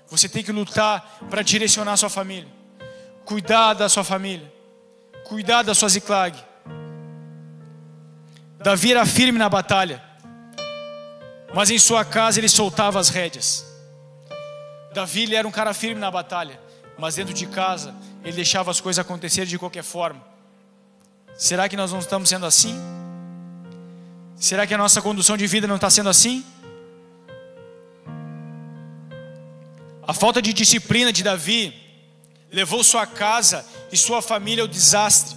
S1: Você tem que lutar para direcionar a sua família, cuidar da sua família, cuidar da sua Ziclag. Davi era firme na batalha, mas em sua casa ele soltava as rédeas. Davi, ele era um cara firme na batalha, mas dentro de casa ele deixava as coisas acontecerem de qualquer forma. Será que nós não estamos sendo assim? Será que a nossa condução de vida não está sendo assim? A falta de disciplina de Davi levou sua casa e sua família ao desastre.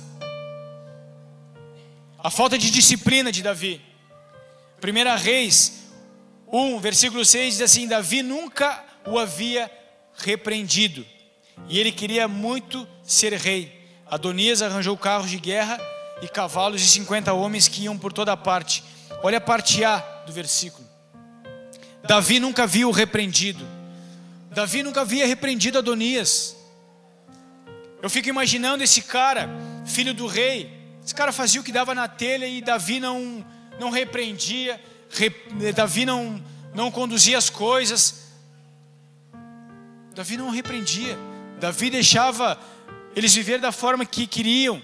S1: A falta de disciplina de Davi. 1 Reis 1, versículo 6 diz assim: Davi nunca o havia repreendido, e ele queria muito ser rei. Adonias arranjou carros de guerra e cavalos e 50 homens que iam por toda parte. Olha a parte A do versículo. Davi nunca viu repreendido. Davi nunca havia repreendido Adonias. Eu fico imaginando esse cara, filho do rei. Esse cara fazia o que dava na telha e Davi não repreendia, Davi não conduzia as coisas. Davi não repreendia. Davi deixava eles viver da forma que queriam.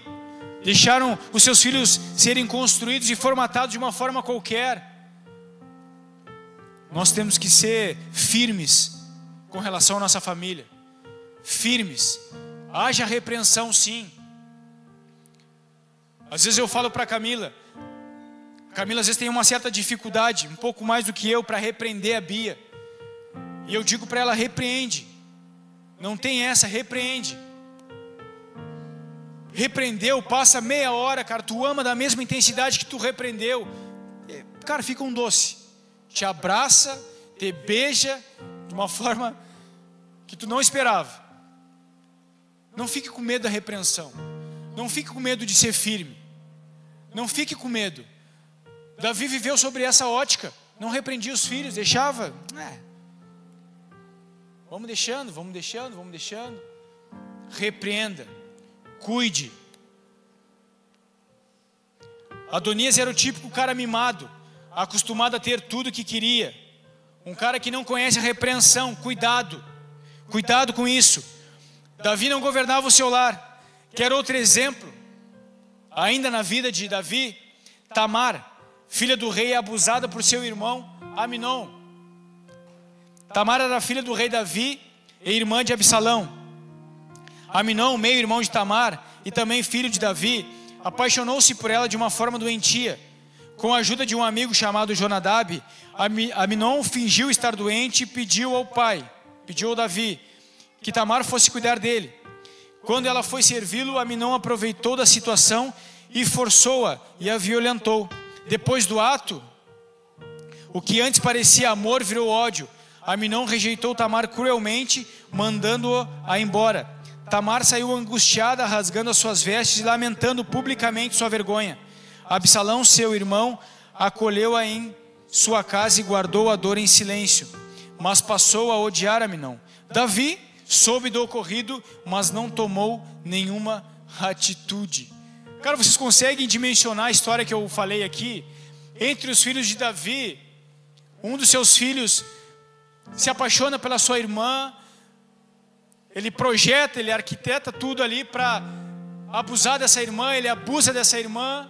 S1: Deixaram os seus filhos serem construídos e formatados de uma forma qualquer. Nós temos que ser firmes com relação à nossa família. Firmes. Haja repreensão, sim. Às vezes eu falo para Camila às vezes tem uma certa dificuldade, um pouco mais do que eu, para repreender a Bia. E eu digo para ela: repreende. Não tem essa, repreende. Repreendeu, passa meia hora, cara, tu ama da mesma intensidade que tu repreendeu. Cara, fica um doce. Te abraça, te beija de uma forma que tu não esperava. Não fique com medo da repreensão. Não fique com medo de ser firme. Não fique com medo. Davi viveu sobre essa ótica. Não repreendia os filhos, deixava. Vamos deixando. Repreenda. Cuide. Adonias era o típico cara mimado, acostumado a ter tudo o que queria. Um cara que não conhece a repreensão. Cuidado com isso. Davi não governava o seu lar. Quer outro exemplo? Ainda na vida de Davi, Tamar, filha do rei, é abusada por seu irmão Aminon. Tamar era filha do rei Davi e irmã de Absalão. Aminon, meio-irmão de Tamar e também filho de Davi, apaixonou-se por ela de uma forma doentia. Com a ajuda de um amigo chamado Jonadab, Aminon fingiu estar doente e pediu ao Davi, que Tamar fosse cuidar dele. Quando ela foi servi-lo, Aminon aproveitou da situação e forçou-a e a violentou. Depois do ato, o que antes parecia amor virou ódio. Aminon rejeitou Tamar cruelmente, mandando-a embora. Tamar saiu angustiada, rasgando as suas vestes e lamentando publicamente sua vergonha. Absalão, seu irmão, acolheu-a em sua casa e guardou a dor em silêncio, mas passou a odiar Aminon. Davi soube do ocorrido, mas não tomou nenhuma atitude. Cara, vocês conseguem dimensionar a história que eu falei aqui? Entre os filhos de Davi, um dos seus filhos se apaixona pela sua irmã, ele projeta, ele arquiteta tudo ali para abusar dessa irmã, ele abusa dessa irmã,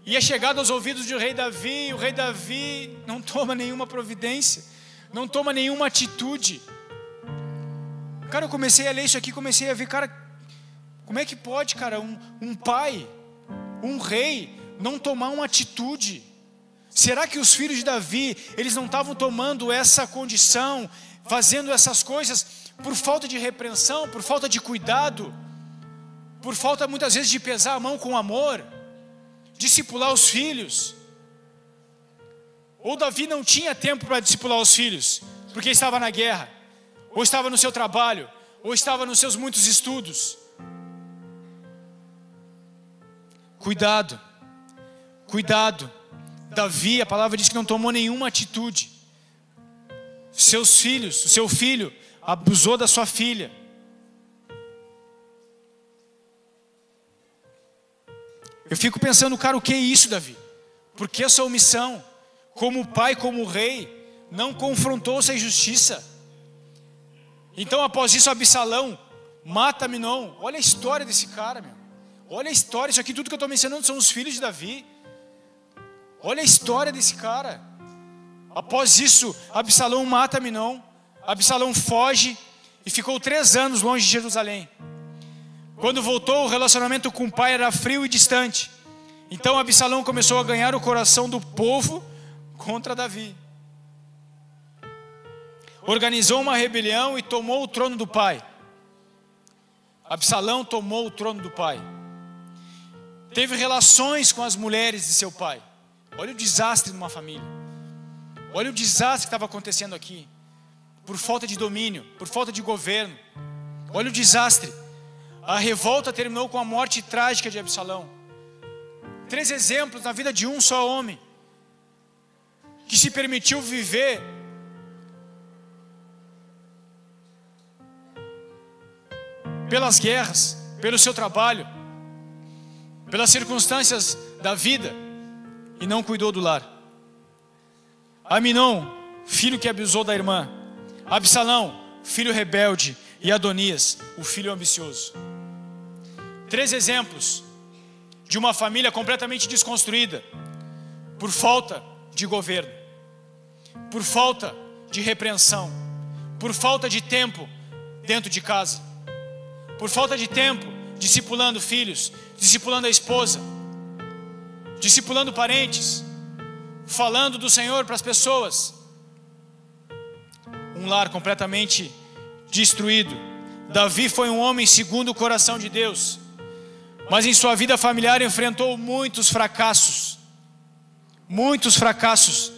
S1: e é chegado aos ouvidos do rei Davi, e o rei Davi não toma nenhuma providência, não toma nenhuma atitude. Cara, eu comecei a ler isso aqui, comecei a ver, cara, como é que pode, cara, um pai, um rei, não tomar uma atitude? Será que os filhos de Davi, eles não estavam tomando essa condição, fazendo essas coisas por falta de repreensão, por falta de cuidado, por falta muitas vezes de pesar a mão com amor, discipular os filhos? Ou Davi não tinha tempo para discipular os filhos, porque estava na guerra, ou estava no seu trabalho, ou estava nos seus muitos estudos? Cuidado. Davi, a palavra diz que não tomou nenhuma atitude. O seu filho abusou da sua filha. Eu fico pensando, cara, o que é isso, Davi? Por que essa omissão? Como pai, como rei, não confrontou-se à injustiça. Então, após isso, Absalão mata Aminon. Olha a história desse cara, meu. Olha a história, isso aqui tudo que eu estou mencionando são os filhos de Davi. Olha a história desse cara. Após isso, Absalão mata Aminon. Absalão foge e ficou 3 anos longe de Jerusalém. Quando voltou, o relacionamento com o pai era frio e distante. Então Absalão começou a ganhar o coração do povo contra Davi. Organizou uma rebelião e tomou o trono do pai. Absalão tomou o trono do pai. Teve relações com as mulheres de seu pai. Olha o desastre de uma família. Olha o desastre que estava acontecendo aqui. Por falta de domínio, por falta de governo. Olha o desastre. A revolta terminou com a morte trágica de Absalão. 3 exemplos na vida de um só homem, que se permitiu viver pelas guerras, pelo seu trabalho, pelas circunstâncias da vida, e não cuidou do lar. Aminon, filho que abusou da irmã. Absalão, filho rebelde. E Adonias, o filho ambicioso. 3 exemplos de uma família completamente desconstruída por falta de governo, por falta de repreensão, por falta de tempo dentro de casa, por falta de tempo discipulando filhos, discipulando a esposa, discipulando parentes, falando do Senhor para as pessoas. Um lar completamente destruído. Davi foi um homem segundo o coração de Deus, mas em sua vida familiar enfrentou muitos fracassos. Muitos fracassos.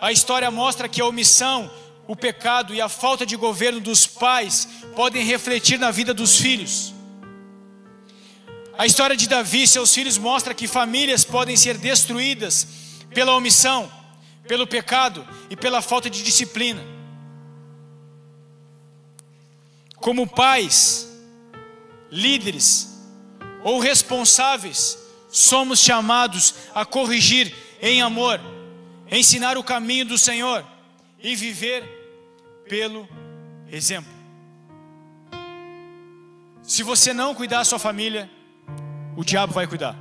S1: A história mostra que a omissão, o pecado e a falta de governo dos pais podem refletir na vida dos filhos. A história de Davi e seus filhos mostra que famílias podem ser destruídas pela omissão, pelo pecado e pela falta de disciplina. Como pais, líderes ou responsáveis, somos chamados a corrigir em amor, ensinar o caminho do Senhor e viver pelo exemplo. Se você não cuidar da sua família, o diabo vai cuidar.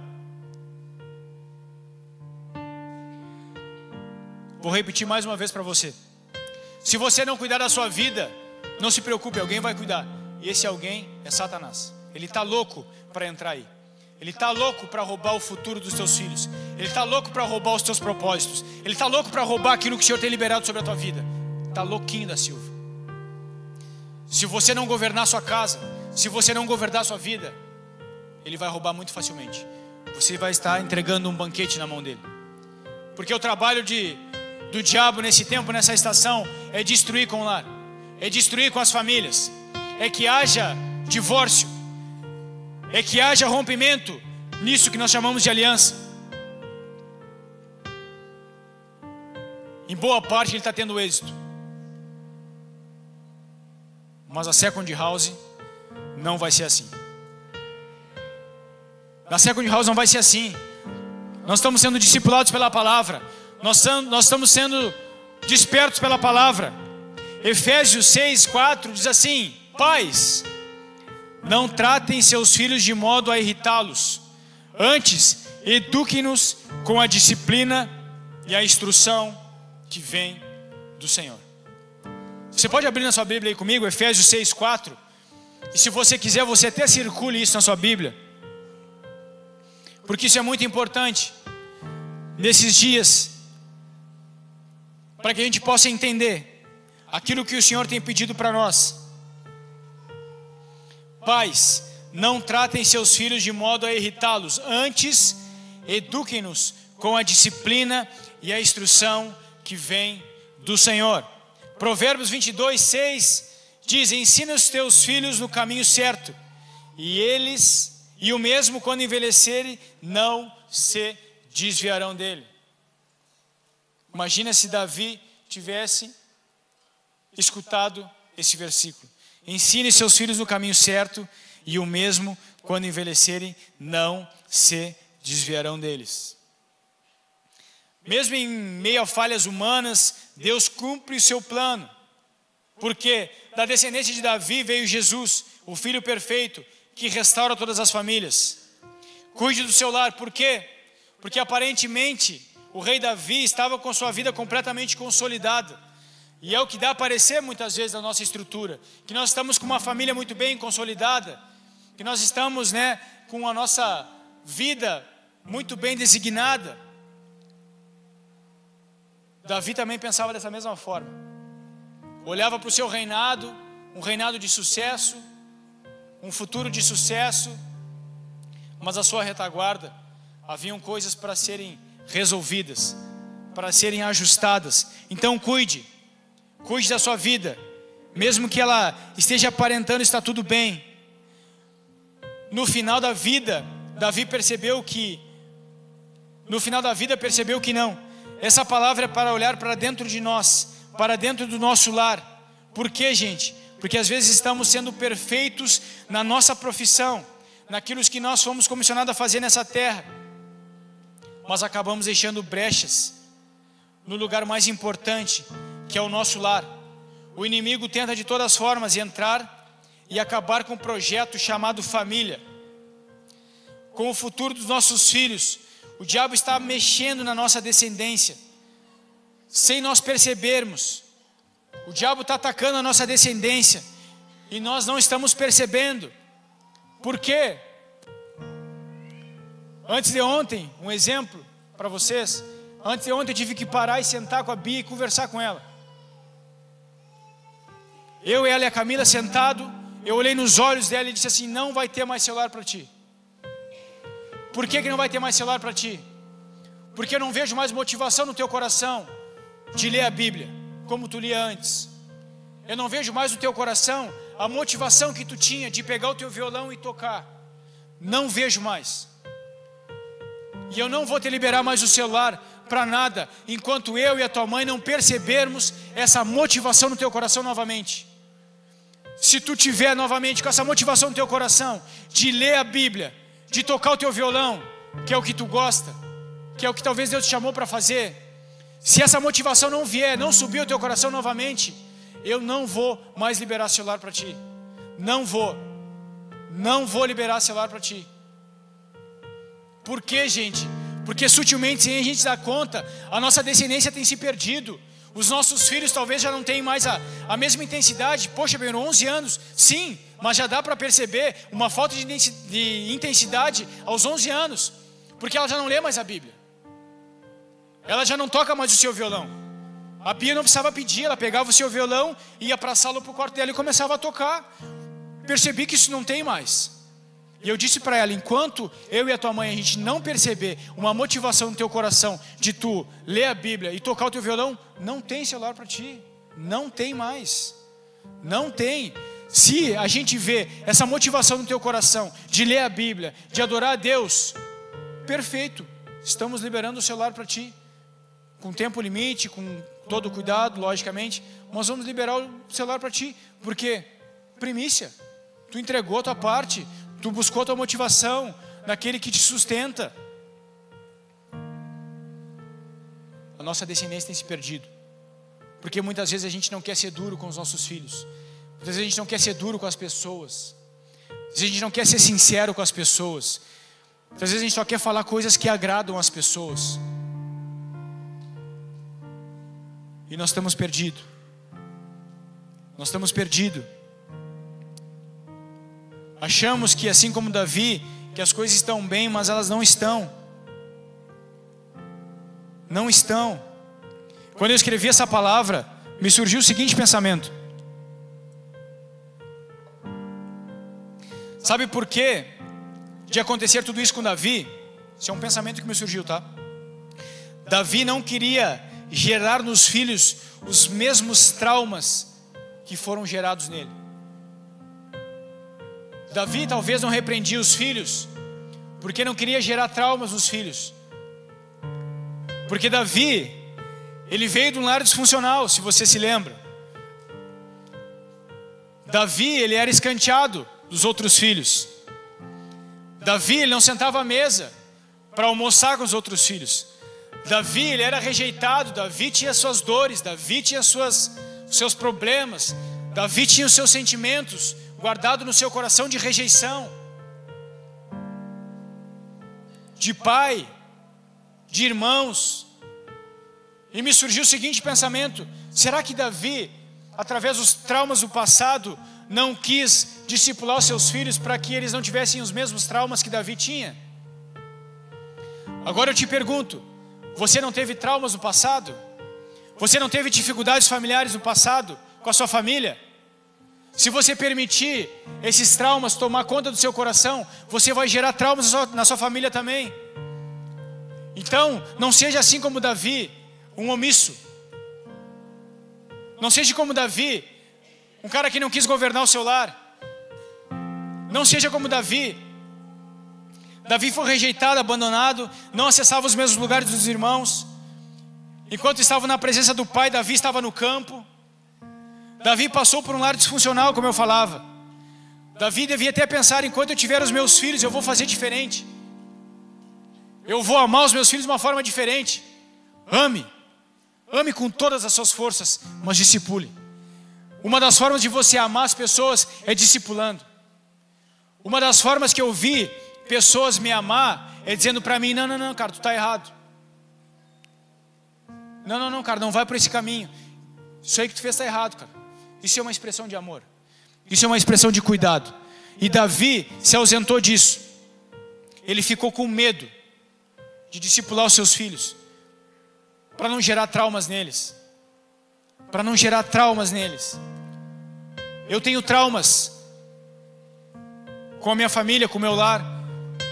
S1: Vou repetir mais uma vez para você. Se você não cuidar da sua vida, não se preocupe, alguém vai cuidar. E esse alguém é Satanás. Ele está louco para entrar aí. Ele está louco para roubar o futuro dos teus filhos. Ele está louco para roubar os teus propósitos. Ele está louco para roubar aquilo que o Senhor tem liberado sobre a tua vida. Está louquinho da Silva. Se você não governar a sua casa, se você não governar a sua vida, ele vai roubar muito facilmente. Você vai estar entregando um banquete na mão dele. Porque o trabalho do diabo nesse tempo, nessa estação, é destruir com o lar, é destruir com as famílias, é que haja divórcio, é que haja rompimento nisso que nós chamamos de aliança. Em boa parte ele está tendo êxito, mas a Second House não vai ser assim. Na Second House não vai ser assim. Nós estamos sendo discipulados pela palavra. Nós estamos sendo despertos pela palavra. Efésios 6:4 diz assim: pais, não tratem seus filhos de modo a irritá-los. Antes, eduquem-nos com a disciplina e a instrução que vem do Senhor. Você pode abrir na sua Bíblia aí comigo, Efésios 6:4. E se você quiser, você até circule isso na sua Bíblia, porque isso é muito importante nesses dias, para que a gente possa entender aquilo que o Senhor tem pedido para nós. Pais, não tratem seus filhos de modo a irritá-los. Antes, eduquem-nos com a disciplina e a instrução que vem do Senhor. Provérbios 22:6 diz: ensina os teus filhos no caminho certo, e o mesmo quando envelhecerem, não se desviarão dele. Imagina se Davi tivesse escutado esse versículo: ensine seus filhos no caminho certo, e o mesmo quando envelhecerem, não se desviarão deles. Mesmo em meio a falhas humanas, Deus cumpre o seu plano, porque da descendência de Davi veio Jesus, o Filho perfeito, que restaura todas as famílias. Cuide do seu lar. Por quê? Porque aparentemente o rei Davi estava com sua vida completamente consolidada. E é o que dá a parecer muitas vezes na nossa estrutura, que nós estamos com uma família muito bem consolidada, que nós estamos, com a nossa vida muito bem designada. Davi também pensava dessa mesma forma. Olhava para o seu reinado, um reinado de sucesso, um futuro de sucesso, mas a sua retaguarda haviam coisas para serem resolvidas, para serem ajustadas. Então cuide da sua vida, mesmo que ela esteja aparentando estar tudo bem. No final da vida, Davi percebeu que não. Essa palavra é para olhar para dentro de nós, para dentro do nosso lar. Por quê, gente? Porque às vezes estamos sendo perfeitos na nossa profissão, naquilo que nós fomos comissionados a fazer nessa terra, mas acabamos deixando brechas no lugar mais importante, que é o nosso lar. O inimigo tenta de todas as formas entrar e acabar com um projeto chamado família, com o futuro dos nossos filhos. O diabo está mexendo na nossa descendência, sem nós percebermos. O diabo está atacando a nossa descendência, e nós não estamos percebendo. Por quê? Antes de ontem, um exemplo para vocês. Antes de ontem eu tive que parar e sentar com a Bia e conversar com ela. Eu, ela e a Camila sentado, eu olhei nos olhos dela e disse assim: não vai ter mais celular para ti. Por que não vai ter mais celular para ti? Porque eu não vejo mais motivação no teu coração de ler a Bíblia como tu lia antes. Eu não vejo mais no teu coração a motivação que tu tinha de pegar o teu violão e tocar. Não vejo mais. E eu não vou te liberar mais o celular para nada, enquanto eu e a tua mãe não percebermos essa motivação no teu coração novamente. Se tu tiver novamente com essa motivação no teu coração de ler a Bíblia, de tocar o teu violão, que é o que tu gosta, que é o que talvez Deus te chamou para fazer, se essa motivação não vier, não subir o teu coração novamente, eu não vou mais liberar celular para ti. Não vou liberar celular para ti. Por quê, gente? Porque sutilmente, sem a gente dar conta, a nossa descendência tem se perdido. Os nossos filhos talvez já não tenham mais a mesma intensidade. Poxa, bem, 11 anos, sim, mas já dá para perceber uma falta de intensidade aos 11 anos, porque ela já não lê mais a Bíblia, ela já não toca mais o seu violão. A Bia não precisava pedir, ela pegava o seu violão, ia para a sala ou para o quarto dela e começava a tocar. Percebi que isso não tem mais. E eu disse para ela: enquanto eu e a tua mãe a gente não perceber uma motivação no teu coração de tu ler a Bíblia e tocar o teu violão, não tem celular para ti. Não tem mais. Não tem. Se a gente vê essa motivação no teu coração de ler a Bíblia, de adorar a Deus, perfeito, estamos liberando o celular para ti, com tempo limite, com todo cuidado, logicamente, mas vamos liberar o celular para ti, porque primícia, tu entregou a tua parte, tu buscou a tua motivação naquele que te sustenta. A nossa descendência tem se perdido, porque muitas vezes a gente não quer ser duro com os nossos filhos, muitas vezes a gente não quer ser duro com as pessoas, às vezes a gente não quer ser sincero com as pessoas, às vezes a gente só quer falar coisas que agradam as pessoas, e nós estamos perdidos. Nós estamos perdidos. Achamos que, assim como Davi, que as coisas estão bem, mas elas não estão. Não estão. Quando eu escrevi essa palavra, me surgiu o seguinte pensamento: sabe por quê de acontecer tudo isso com Davi? Isso é um pensamento que me surgiu, tá? Davi não queria gerar nos filhos os mesmos traumas que foram gerados nele. Davi talvez não repreendia os filhos porque não queria gerar traumas nos filhos. Porque Davi, ele veio de um lar disfuncional, se você se lembra. Davi, ele era escanteado dos outros filhos. Davi, ele não sentava à mesa para almoçar com os outros filhos. Davi, ele era rejeitado. Davi tinha suas dores, Davi tinha os seus problemas, Davi tinha os seus sentimentos guardados no seu coração de rejeição, de pai, de irmãos. E me surgiu o seguinte pensamento: será que Davi, através dos traumas do passado, não quis discipular os seus filhos para que eles não tivessem os mesmos traumas que Davi tinha? Agora eu te pergunto: você não teve traumas no passado? Você não teve dificuldades familiares no passado com a sua família? Se você permitir esses traumas tomar conta do seu coração, você vai gerar traumas na sua família também. Então, não seja assim como Davi, um omisso. Não seja como Davi, um cara que não quis governar o seu lar. Não seja como Davi. Davi foi rejeitado, abandonado, não acessava os mesmos lugares dos irmãos. Enquanto estava na presença do pai, Davi estava no campo. Davi passou por um lar disfuncional, como eu falava. Davi devia até pensar: enquanto eu tiver os meus filhos, eu vou fazer diferente. Eu vou amar os meus filhos de uma forma diferente. Ame com todas as suas forças, mas discipule. Uma das formas de você amar as pessoas é discipulando. Uma das formas que eu vi pessoas me amar é dizendo para mim: não, cara, tu está errado. Não, cara, não vai por esse caminho. Isso aí que tu fez está errado, cara. Isso é uma expressão de amor. Isso é uma expressão de cuidado. E Davi se ausentou disso. Ele ficou com medo de discipular os seus filhos, para não gerar traumas neles. Para não gerar traumas neles. Eu tenho traumas com a minha família, com o meu lar.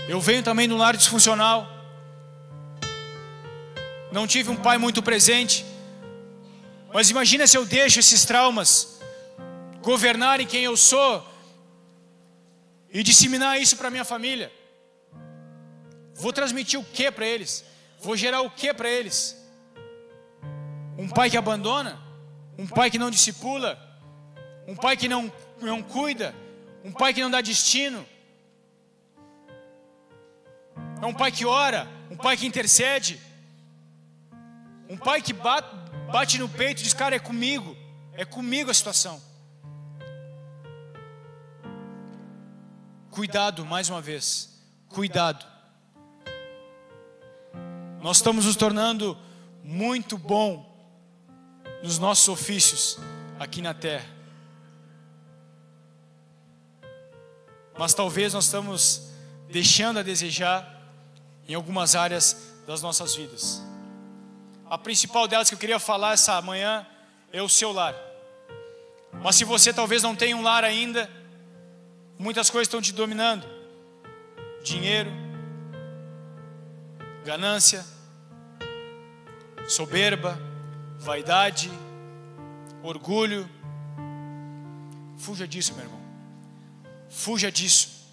S1: Eu venho também de um lar disfuncional. Não tive um pai muito presente. Mas imagina se eu deixo esses traumas governarem quem eu sou e disseminar isso para minha família. Vou transmitir o que para eles? Vou gerar o que para eles? Um pai que abandona? Um pai que não discipula? Um pai que não cuida? Um pai que não dá destino? É um pai que ora? Um pai que intercede? Um pai que bate no peito e diz, cara, é comigo a situação. Cuidado, mais uma vez, cuidado. Nós estamos nos tornando muito bom nos nossos ofícios aqui na terra. Mas talvez nós estamos deixando a desejar em algumas áreas das nossas vidas. A principal delas que eu queria falar essa manhã é o seu lar. Mas se você talvez não tenha um lar ainda, muitas coisas estão te dominando. Dinheiro, ganância, soberba, vaidade, orgulho. Fuja disso, meu irmão. Fuja disso.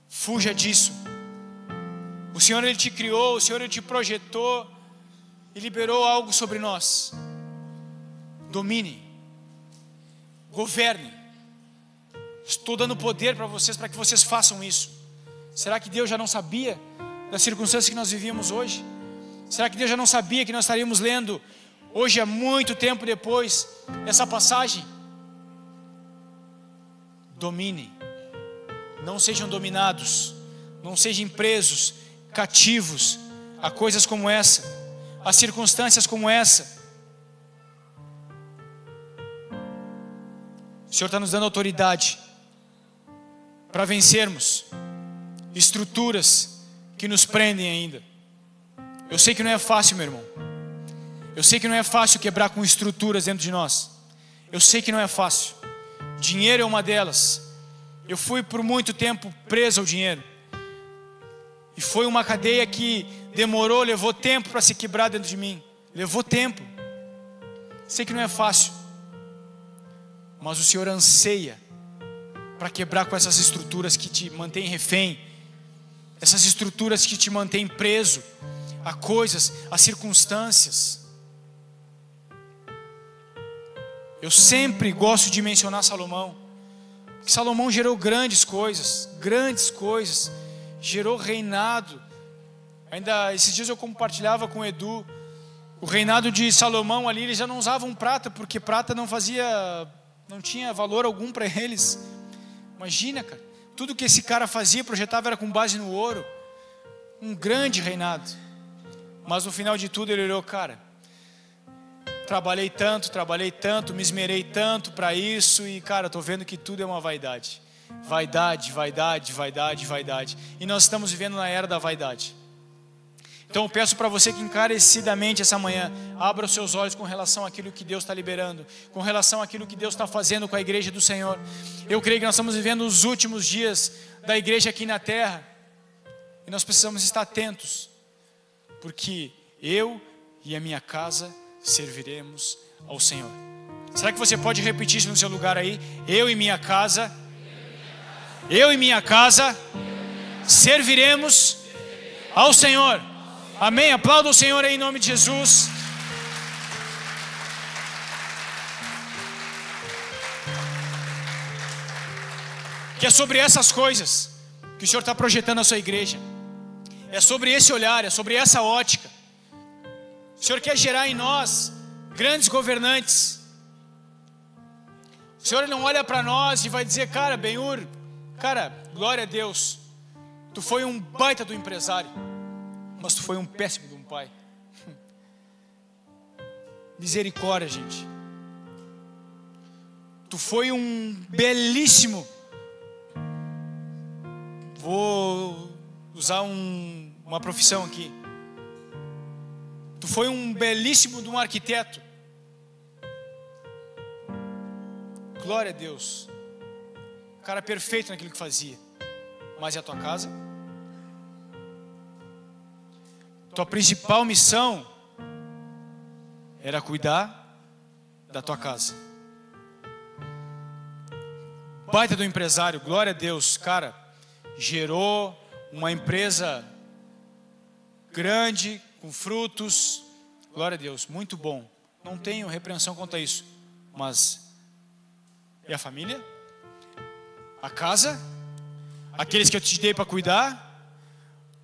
S1: Fuja disso. O Senhor, Ele te criou, o Senhor, Ele te projetou e liberou algo sobre nós. Domine, governe. Estou dando poder para vocês, para que vocês façam isso. Será que Deus já não sabia das circunstâncias que nós vivíamos hoje? Será que Deus já não sabia que nós estaríamos lendo hoje, há muito tempo depois, essa passagem? Domine. Não sejam dominados. Não sejam presos, cativos a coisas como essa, a circunstâncias como essa. O Senhor está nos dando autoridade para vencermos estruturas que nos prendem ainda. Eu sei que não é fácil, meu irmão. Eu sei que não é fácil quebrar com estruturas dentro de nós. Eu sei que não é fácil. Dinheiro é uma delas. Eu fui por muito tempo preso ao dinheiro. E foi uma cadeia que demorou, levou tempo para se quebrar dentro de mim. Levou tempo. Sei que não é fácil. Mas o Senhor anseia para quebrar com essas estruturas que te mantêm refém. Essas estruturas que te mantêm preso a coisas, a circunstâncias. Eu sempre gosto de mencionar Salomão, porque Salomão gerou grandes coisas, gerou reinado. Ainda esses dias eu compartilhava com o Edu, o reinado de Salomão ali, eles já não usavam prata, porque prata não tinha valor algum para eles. Imagina, cara, tudo que esse cara fazia, projetava, era com base no ouro. Um grande reinado. Mas no final de tudo ele olhou, cara, trabalhei tanto, me esmerei tanto para isso, e cara, estou vendo que tudo é uma vaidade. Vaidade. E nós estamos vivendo na era da vaidade. Então eu peço para você que encarecidamente essa manhã abra os seus olhos com relação àquilo que Deus está liberando, com relação àquilo que Deus está fazendo com a igreja do Senhor. Eu creio que nós estamos vivendo os últimos dias da igreja aqui na terra, e nós precisamos estar atentos, porque eu e a minha casa serviremos ao Senhor. Será que você pode repetir isso no seu lugar aí? Eu e minha casa serviremos ao Senhor. Amém? Aplauda o Senhor aí em nome de Jesus. Que é sobre essas coisas que o Senhor está projetando a sua igreja. É sobre esse olhar, é sobre essa ótica. O Senhor quer gerar em nós grandes governantes. O Senhor não olha para nós e vai dizer, cara, Ben-Hur, cara, glória a Deus, tu foi um baita do empresário, mas tu foi um péssimo de um pai. Misericórdia, gente. Tu foi um belíssimo, vou usar uma profissão aqui, tu foi um belíssimo de um arquiteto. Glória a Deus. cara perfeito naquilo que fazia. Mas e a tua casa? Tua principal missão era cuidar da tua casa. Baita do empresário, glória a Deus, cara, gerou uma empresa grande, com frutos, glória a Deus, muito bom. Não tenho repreensão quanto a isso, mas e a família? A casa? Aqueles que eu te dei para cuidar?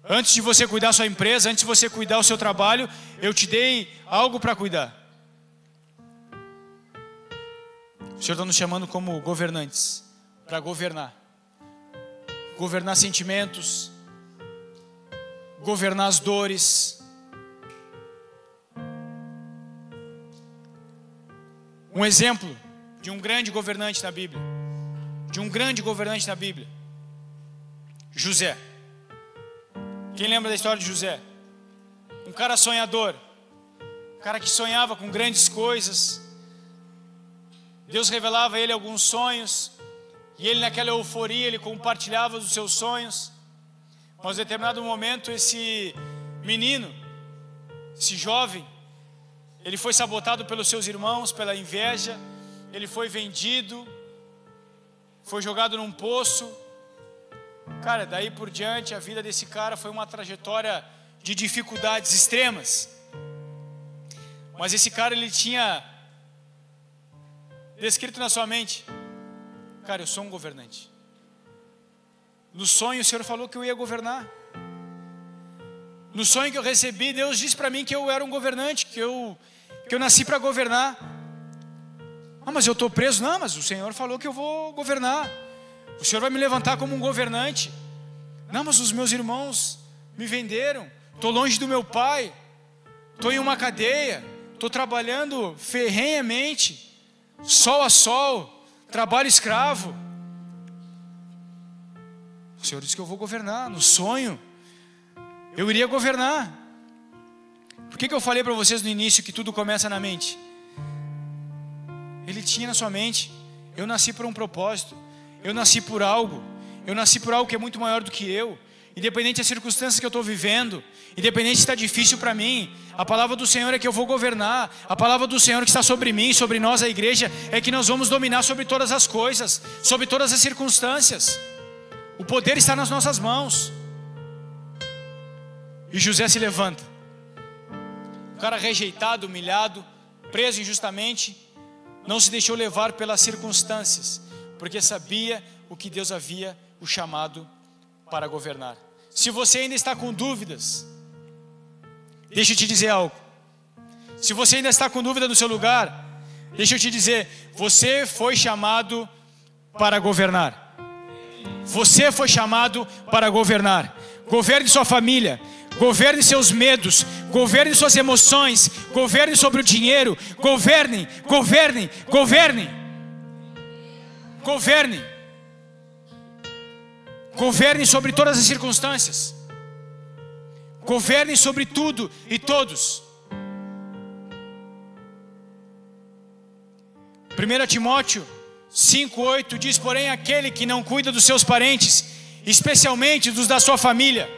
S1: Antes de você cuidar da sua empresa, antes de você cuidar do seu trabalho, eu te dei algo para cuidar. O Senhor está nos chamando como governantes, para governar. Governar sentimentos, governar as dores. Um exemplo de um grande governante na Bíblia. José. Quem lembra da história de José? Um cara sonhador. Um cara que sonhava com grandes coisas. Deus revelava a ele alguns sonhos. E ele, naquela euforia, ele compartilhava os seus sonhos. Mas em determinado momento, esse menino, esse jovem, ele foi sabotado pelos seus irmãos, pela inveja. Ele foi vendido, foi jogado num poço. Cara, daí por diante, a vida desse cara foi uma trajetória de dificuldades extremas. Mas esse cara, ele tinha descrito na sua mente: cara, eu sou um governante. No sonho o Senhor falou que eu ia governar. No sonho que eu recebi, Deus disse para mim que eu era um governante, que eu nasci para governar. Ah, mas eu estou preso. Não, mas o Senhor falou que eu vou governar. O Senhor vai me levantar como um governante. Não, mas os meus irmãos me venderam. Estou longe do meu pai. Estou em uma cadeia. Estou trabalhando ferrenhamente, sol a sol, trabalho escravo. O Senhor disse que eu vou governar. No sonho eu iria governar. Por que eu falei para vocês no início que tudo começa na mente? Ele tinha na sua mente: eu nasci por um propósito, eu nasci por algo, que é muito maior do que eu. Independente das circunstâncias que eu estou vivendo, independente se está difícil para mim, a palavra do Senhor é que eu vou governar. A palavra do Senhor que está sobre mim, sobre nós, a igreja, é que nós vamos dominar sobre todas as coisas, sobre todas as circunstâncias. O poder está nas nossas mãos. E José se levanta, um cara rejeitado, humilhado, preso injustamente, não se deixou levar pelas circunstâncias, porque sabia o que Deus havia o chamado para governar. Se você ainda está com dúvidas, deixa eu te dizer algo. Se você ainda está com dúvida no seu lugar, deixa eu te dizer: você foi chamado para governar. Você foi chamado para governar. Governe sua família, governe seus medos, governe suas emoções, governe sobre o dinheiro, governe. Governe sobre todas as circunstâncias. Governe sobre tudo e todos. 1 Timóteo 5:8 diz: porém, aquele que não cuida dos seus parentes, especialmente dos da sua família,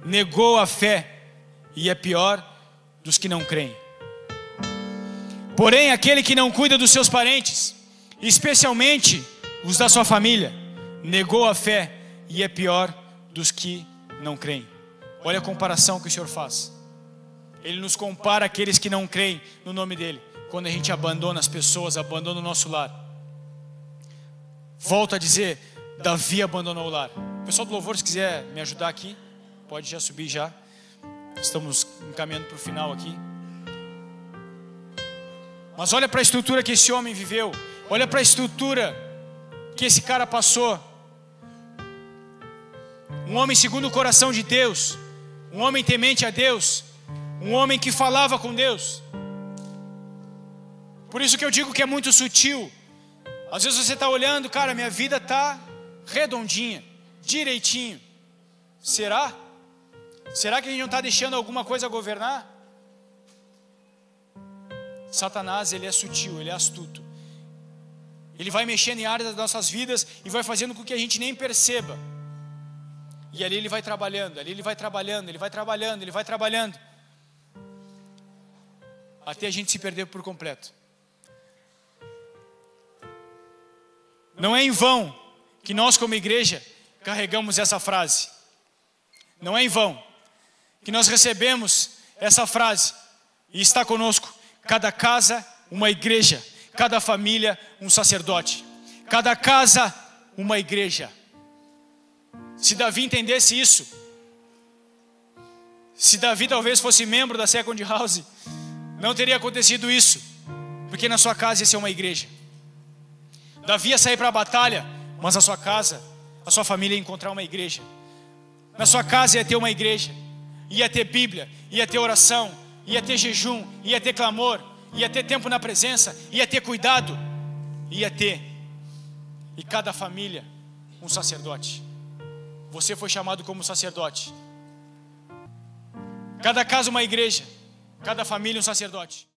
S1: negou a fé e é pior dos que não creem. Porém, aquele que não cuida dos seus parentes, especialmente os da sua família, negou a fé e é pior dos que não creem. Olha a comparação que o Senhor faz. Ele nos compara àqueles que não creem no nome dEle. Quando a gente abandona as pessoas, abandona o nosso lar. Volto a dizer, Davi abandonou o lar. O pessoal do louvor, se quiser me ajudar aqui, pode já subir já. Estamos encaminhando para o final aqui. Mas olha para a estrutura que esse homem viveu. Olha para a estrutura que esse cara passou. Um homem segundo o coração de Deus, um homem temente a Deus, um homem que falava com Deus. Por isso que eu digo que é muito sutil. Às vezes você está olhando: cara, minha vida está redondinha, direitinho. Será? Será que a gente não está deixando alguma coisa governar? Satanás, ele é sutil, ele é astuto. Ele vai mexendo em áreas das nossas vidas e vai fazendo com que a gente nem perceba. E ali Ele vai trabalhando, ali Ele vai trabalhando, Ele vai trabalhando, Ele vai trabalhando, até a gente se perder por completo. Não é em vão que nós como igreja carregamos essa frase. Não é em vão que nós recebemos essa frase e está conosco: cada casa uma igreja, cada família um sacerdote, cada casa uma igreja. Se Davi entendesse isso, se Davi talvez fosse membro da Second House, não teria acontecido isso, porque na sua casa ia ser uma igreja. Davi ia sair para a batalha, mas a sua casa, a sua família ia encontrar uma igreja. Na sua casa ia ter uma igreja, ia ter Bíblia, ia ter oração, ia ter jejum, ia ter clamor, ia ter tempo na presença, ia ter cuidado, ia ter. E cada família um sacerdote. Você foi chamado como sacerdote. Cada casa uma igreja, cada família um sacerdote.